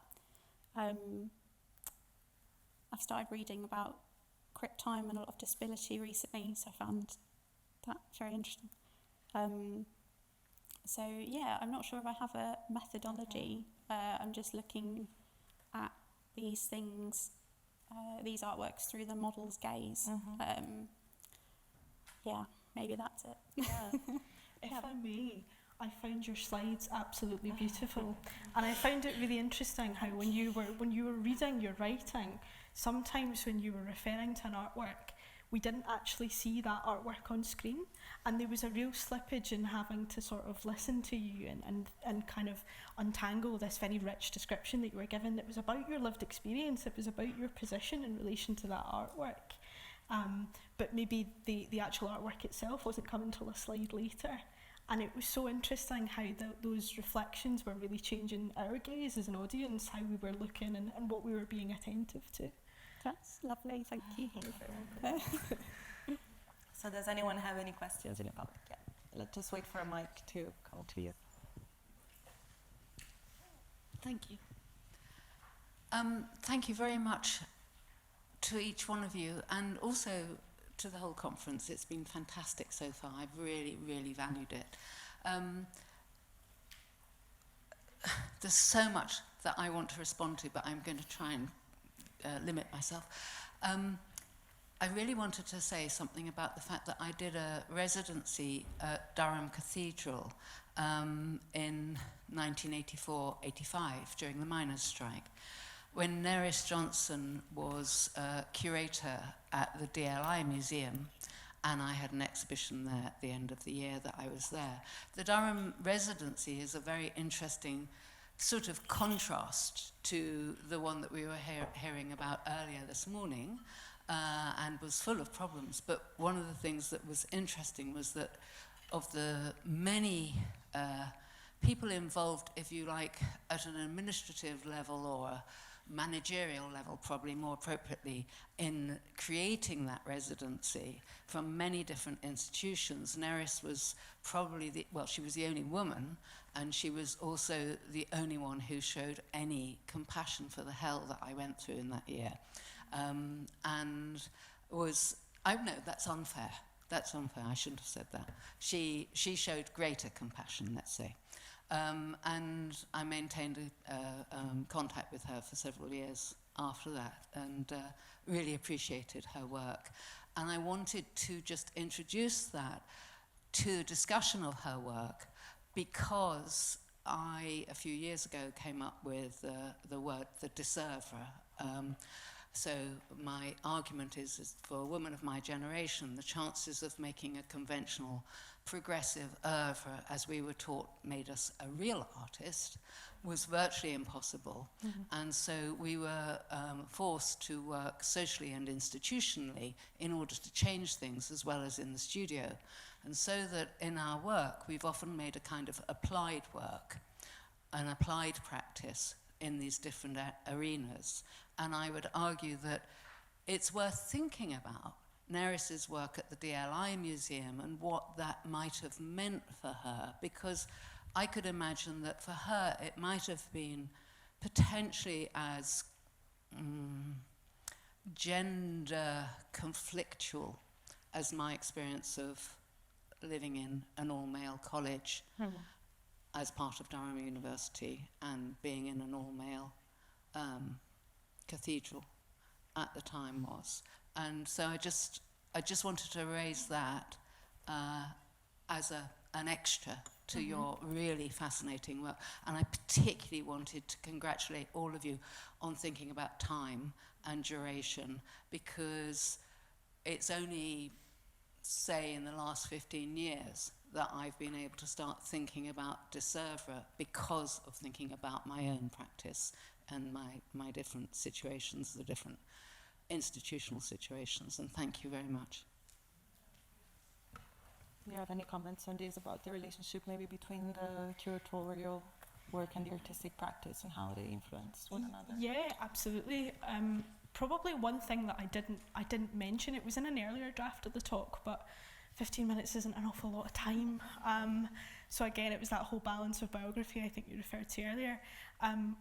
I've started reading about crypt time and a lot of disability recently, so I found that very interesting. So yeah, I'm not sure if I have a methodology. I'm just looking at these things, these artworks through the model's gaze. Yeah, maybe that's it. Yeah. If I may, I found your slides absolutely beautiful, and I found it really interesting how when you were reading your writing, sometimes when you were referring to an artwork, we didn't actually see that artwork on screen, and there was a real slippage in having to sort of listen to you and kind of untangle this very rich description that you were given that was about your lived experience. It was about your position in relation to that artwork. But maybe the actual artwork itself wasn't coming till a slide later. And it was so interesting how those reflections were really changing our gaze as an audience, how we were looking and what we were being attentive to. That's lovely, thank you. So does anyone have any questions in the public? Yeah. Let's just wait for a mic to come to you. Thank you. Thank you very much to each one of you, and also to the whole conference. It's been fantastic so far. I've really, really valued it. There's so much that I want to respond to, but I'm going to try and limit myself. I really wanted to say something about the fact that I did a residency at Durham Cathedral in 1984-85 during the miners' strike, when Nerys Johnson was curator at the DLI Museum, and I had an exhibition there at the end of the year that I was there. The Durham residency is a very interesting sort of contrast to the one that we were hearing about earlier this morning, and was full of problems. But one of the things that was interesting was that of the many people involved, if you like, at an administrative level or a managerial level, probably more appropriately, in creating that residency from many different institutions. Nerys was probably she was the only woman, and she was also the only one who showed any compassion for the hell that I went through in that year. No, that's unfair. That's unfair, I shouldn't have said that. She showed greater compassion, let's say. And I maintained contact with her for several years after that, and really appreciated her work. And I wanted to just introduce that to a discussion of her work, because I, a few years ago, came up with the word, the deserver. So my argument is for a woman of my generation, the chances of making a conventional progressive oeuvre, as we were taught, made us a real artist, was virtually impossible. And so we were forced to work socially and institutionally in order to change things, as well as in the studio. And so that in our work, we've often made a kind of applied work, an applied practice in these different arenas. And I would argue that it's worth thinking about Nerys's work at the DLI Museum and what that might have meant for her, because I could imagine that for her it might have been potentially as gender conflictual as my experience of living in an all-male college as part of Durham University and being in an all-male cathedral at the time was. And so I just wanted to raise that as an extra to your really fascinating work. And I particularly wanted to congratulate all of you on thinking about time and duration, because it's only, say, in the last 15 years that I've been able to start thinking about de Sèvres because of thinking about my own practice and my different situations, the different institutional situations. And thank you very much. Do you have any comments on this, about the relationship maybe between the curatorial work and the artistic practice and how they influence one another? Yeah, absolutely. Probably one thing that I didn't mention, it was in an earlier draft of the talk, but 15 minutes isn't an awful lot of time. So again, it was that whole balance of biography I think you referred to earlier,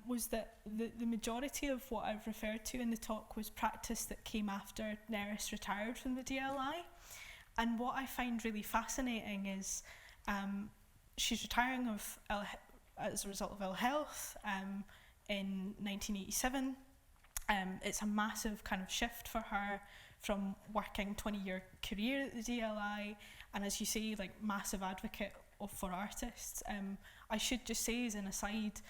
was that the majority of what I've referred to in the talk was practice that came after Nerys retired from the DLI. And what I find really fascinating is she's retiring as a result of ill health in 1987. It's a massive kind of shift for her from working 20-year career at the DLI, and as you say, like massive advocate for artists. I should just say as an aside,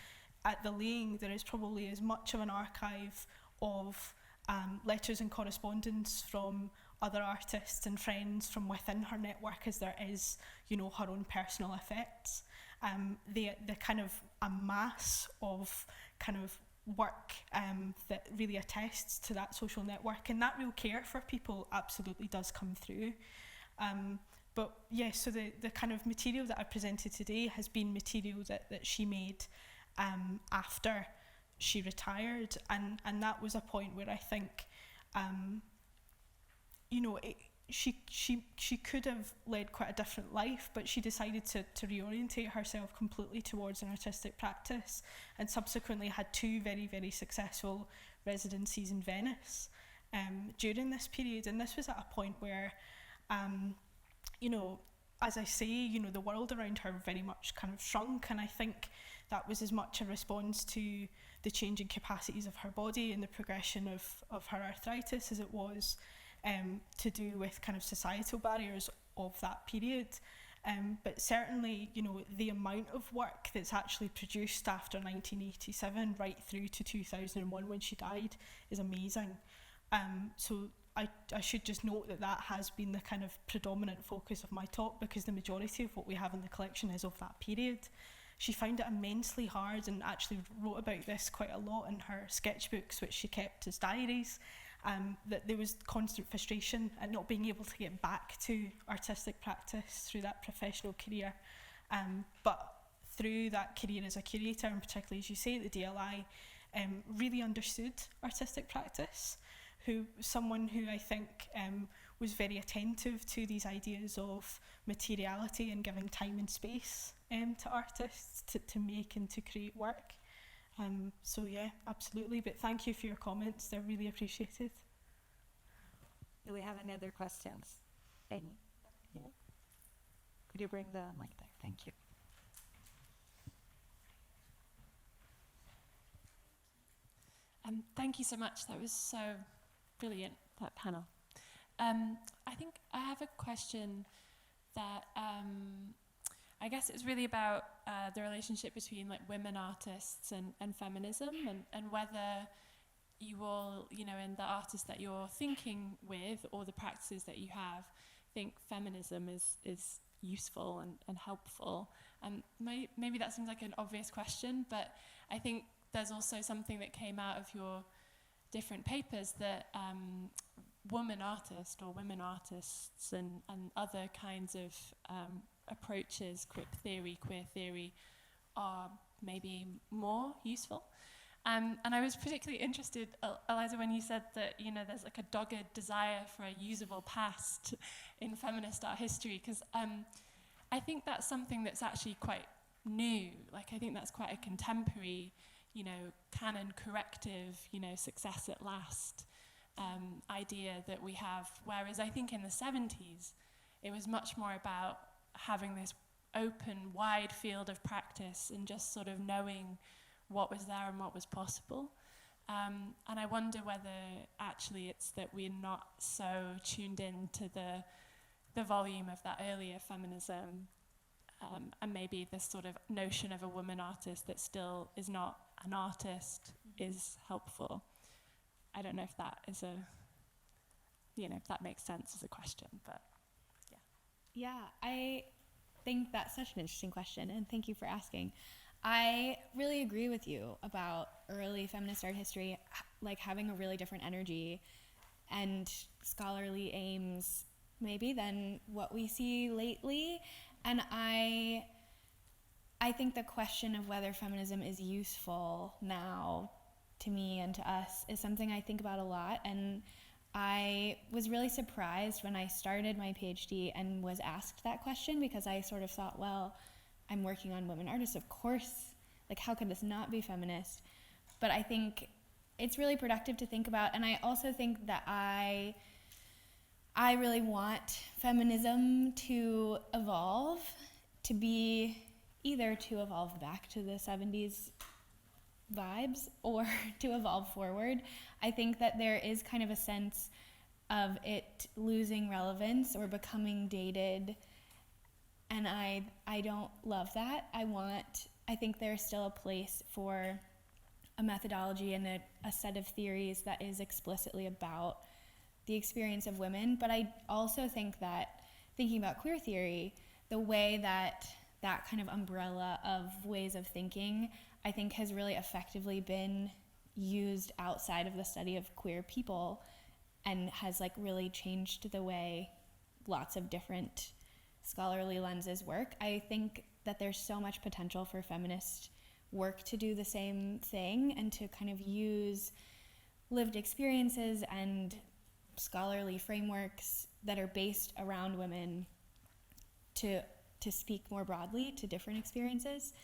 at the Laing there is probably as much of an archive of letters and correspondence from other artists and friends from within her network as there is, you know, her own personal effects. The kind of a mass of kind of work that really attests to that social network, and that real care for people absolutely does come through. But yeah, so the kind of material that I presented today has been material that she made after she retired, and that was a point where I think, you know, she could have led quite a different life, but she decided to reorientate herself completely towards an artistic practice, and subsequently had 2 very, very successful residencies in Venice during this period. And this was at a point where, you know, as I say, you know, the world around her very much kind of shrunk, and I think that was as much a response to the changing capacities of her body and the progression of her arthritis as it was to do with kind of societal barriers of that period. But certainly, you know, the amount of work that's actually produced after 1987 right through to 2001 when she died is amazing. So I should just note that has been the kind of predominant focus of my talk, because the majority of what we have in the collection is of that period. She found it immensely hard, and actually wrote about this quite a lot in her sketchbooks, which she kept as diaries, that there was constant frustration at not being able to get back to artistic practice through that professional career. But through that career as a curator, and particularly, as you say, at the DLI, really understood artistic practice. Someone who I think was very attentive to these ideas of materiality and giving time and space to artists to make and to create work. So yeah, absolutely. But thank you for your comments; they're really appreciated. Do we have any other questions? Any? Yeah. Could you bring the mic there? Thank you. Thank you so much. That was so brilliant, that panel. I think I have a question that I guess it's really about the relationship between like women artists and feminism, and whether you all, you know, in the artists that you're thinking with or the practices that you have, think feminism is useful and helpful. Maybe that seems like an obvious question, but I think there's also something that came out of your different papers that woman artists or women artists and other kinds of approaches, queer theory, are maybe more useful. And I was particularly interested, Eliza, when you said that, you know, there's like a dogged desire for a usable past in feminist art history, because I think that's something that's actually quite new. Like, I think that's quite a contemporary, you know, canon corrective, you know, success at last idea that we have. Whereas I think in the 70s, it was much more about having this open, wide field of practice and just sort of knowing what was there and what was possible. And I wonder whether actually it's that we're not so tuned in to the volume of that earlier feminism, and maybe this sort of notion of a woman artist that still is not an artist is helpful. I don't know if that is if that makes sense as a question, but yeah. Yeah, I think that's such an interesting question, and thank you for asking. I really agree with you about early feminist art history, like having a really different energy and scholarly aims maybe than what we see lately. And I think the question of whether feminism is useful now to me and to us is something I think about a lot. And I was really surprised when I started my PhD and was asked that question, because I sort of thought, well, I'm working on women artists, of course, like how could this not be feminist? But I think it's really productive to think about, and I also think that I really want feminism to evolve, to be either to evolve back to the 70s vibes or to evolve forward. I think that there is kind of a sense of it losing relevance or becoming dated, and I don't love that. I think there's still a place for a methodology and a set of theories that is explicitly about the experience of women. But I also think that thinking about queer theory, the way that kind of umbrella of ways of thinking, I think has really effectively been used outside of the study of queer people and has like really changed the way lots of different scholarly lenses work. I think that there's so much potential for feminist work to do the same thing and to kind of use lived experiences and scholarly frameworks that are based around women to speak more broadly to different experiences.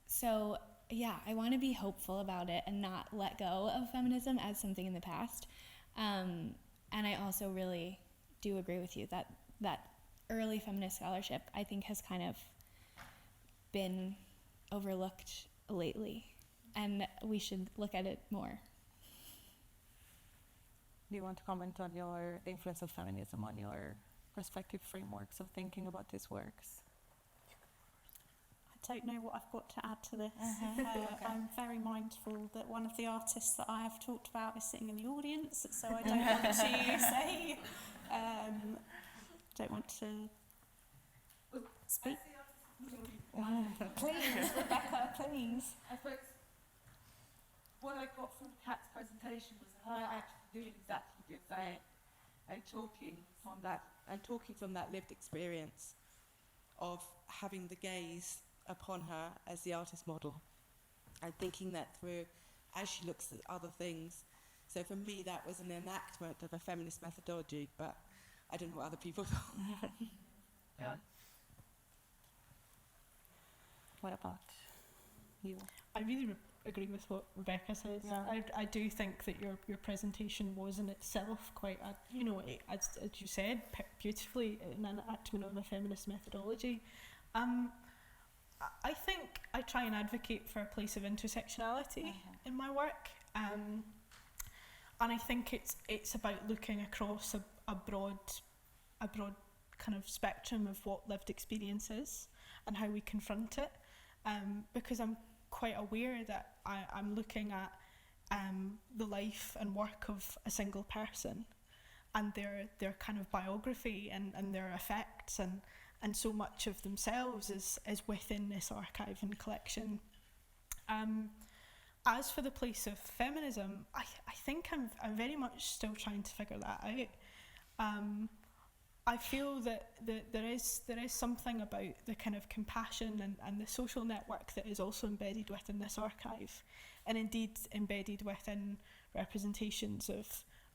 So yeah, I want to be hopeful about it and not let go of feminism as something in the past. And I also really do agree with you that early feminist scholarship, I think, has kind of been overlooked lately, and we should look at it more. Do you want to comment on the influence of feminism on your perspective frameworks of thinking about these works? I don't know what I've got to add to this. I'm very mindful that one of the artists that I have talked about is sitting in the audience, so I don't want to say, don't want to speak. Please, Rebecca, please. I suppose what I got from Kat's presentation was her actually doing exactly this, and talking from that lived experience of having the gaze upon her as the artist model and thinking that through as she looks at other things. So for me that was an enactment of a feminist methodology, but I don't know what other people thought. Yeah. What about you? I really agree with what Rebecca says. Yeah. I do think that your presentation was in itself quite, as you said, beautifully an enactment of a feminist methodology. I think I try and advocate for a place of intersectionality in my work, and I think it's about looking across a broad kind of spectrum of what lived experience is and how we confront it, because I'm quite aware that I'm looking at the life and work of a single person and their kind of biography and their effects and so much of themselves is within this archive and collection. As for the place of feminism, I think I'm very much still trying to figure that out. I feel that there is something about the kind of compassion and the social network that is also embedded within this archive, and indeed embedded within representations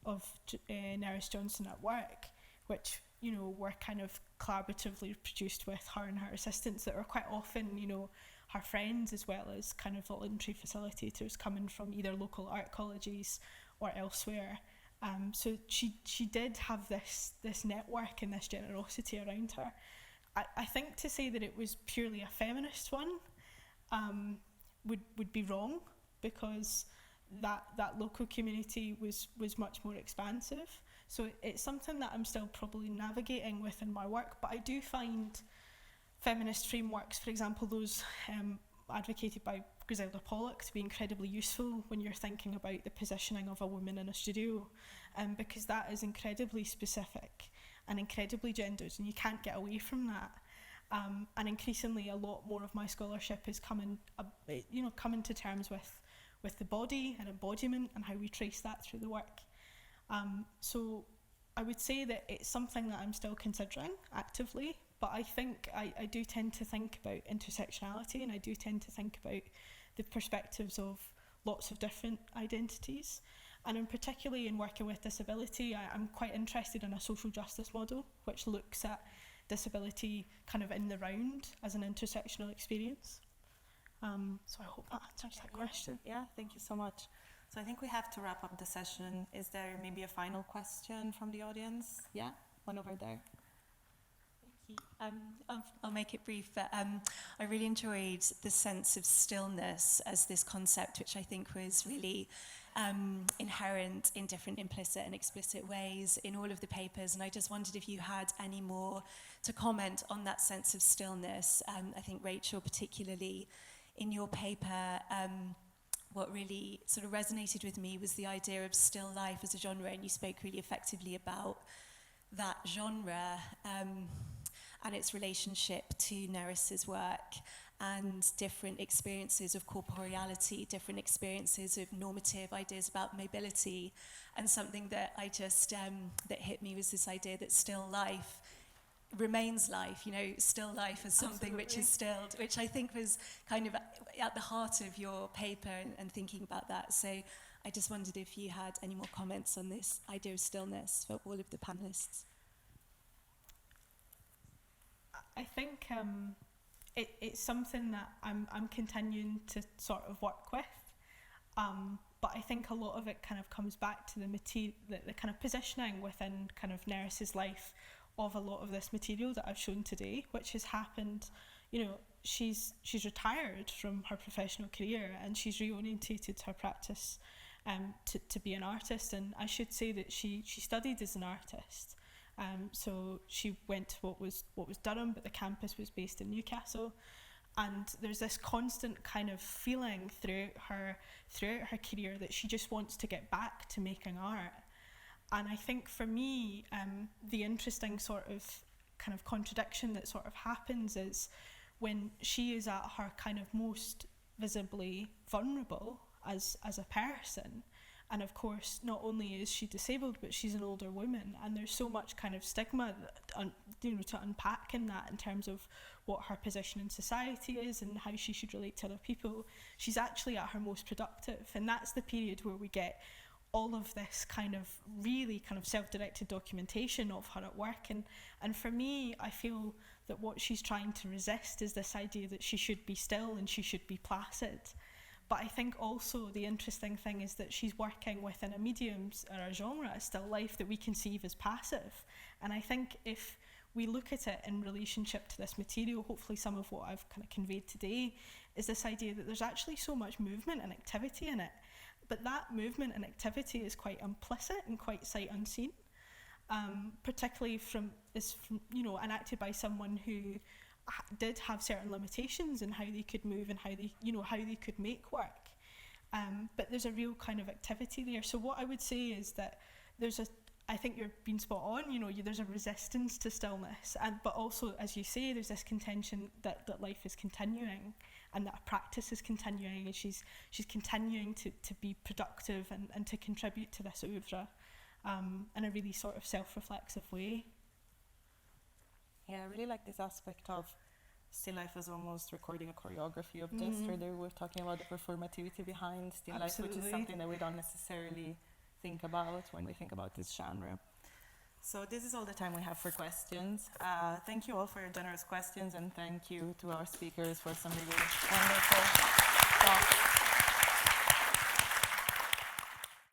of Nerys Johnson at work, which were kind of collaboratively produced with her and her assistants that are quite often her friends as well as kind of voluntary facilitators coming from either local art colleges or elsewhere. So she did have this network and this generosity around her. I think to say that it was purely a feminist one would be wrong, because that local community was much more expansive. So it's something that I'm still probably navigating within my work, but I do find feminist frameworks, for example, those advocated by Griselda Pollock, to be incredibly useful when you're thinking about the positioning of a woman in a studio, because that is incredibly specific and incredibly gendered, and you can't get away from that. And increasingly, a lot more of my scholarship is coming to terms with the body and embodiment and how we trace that through the work. So I would say that it's something that I'm still considering actively, but I think I do tend to think about intersectionality, and I do tend to think about the perspectives of lots of different identities. And in particularly in working with disability, I'm quite interested in a social justice model which looks at disability kind of in the round as an intersectional experience. So I hope that answers that question. Yeah, thank you so much. So I think we have to wrap up the session. Is there maybe a final question from the audience? Yeah, one over there. I'll make it brief, but I really enjoyed the sense of stillness as this concept, which I think was really inherent in different implicit and explicit ways in all of the papers. And I just wondered if you had any more to comment on that sense of stillness. I think, Rachel, particularly in your paper, what really sort of resonated with me was the idea of still life as a genre, and you spoke really effectively about that genre and its relationship to Nerys's work and different experiences of corporeality, different experiences of normative ideas about mobility. And something that I just, that hit me was this idea that still life remains life, you know, still life as something which is stilled, which I think was kind of at the heart of your paper and thinking about that. So I just wondered if you had any more comments on this idea of stillness for all of the panellists. I think it's something that I'm continuing to sort of work with, but I think a lot of it kind of comes back to the kind of positioning within kind of Nerys's life of a lot of this material that I've shown today, which has happened. You know, she's retired from her professional career and she's reorientated her practice to be an artist. And I should say that she studied as an artist. So she went to what was Durham, but the campus was based in Newcastle. And there's this constant kind of feeling throughout her career that she just wants to get back to making art. And I think for me, the interesting sort of kind of contradiction that sort of happens is when she is at her kind of most visibly vulnerable as a person. And of course, not only is she disabled, but she's an older woman. And there's so much kind of stigma to unpack in that in terms of what her position in society is and how she should relate to other people. She's actually at her most productive. And that's the period where we get all of this kind of really kind of self-directed documentation of her at work. And for me, I feel that what she's trying to resist is this idea that she should be still and she should be placid. But I think also the interesting thing is that she's working within a medium or a genre, a still life that we conceive as passive. And I think if we look at it in relationship to this material, hopefully some of what I've kind of conveyed today is this idea that there's actually so much movement and activity in it. But that movement and activity is quite implicit and quite sight unseen, particularly from enacted by someone who did have certain limitations in how they could move and how they could make work. But there's a real kind of activity there. So what I would say is that I think you're being spot on, there's a resistance to stillness. But also, as you say, there's this contention that life is continuing and that practice is continuing, and she's continuing to be productive and to contribute to this oeuvre in a really sort of self-reflexive way. Yeah, I really like this aspect of still life as almost recording a choreography of gesture. There we're talking about the performativity behind still life, which is something that we don't necessarily think about when we think about this genre. So this is all the time we have for questions. Thank you all for your generous questions, and thank you to our speakers for some really wonderful talks.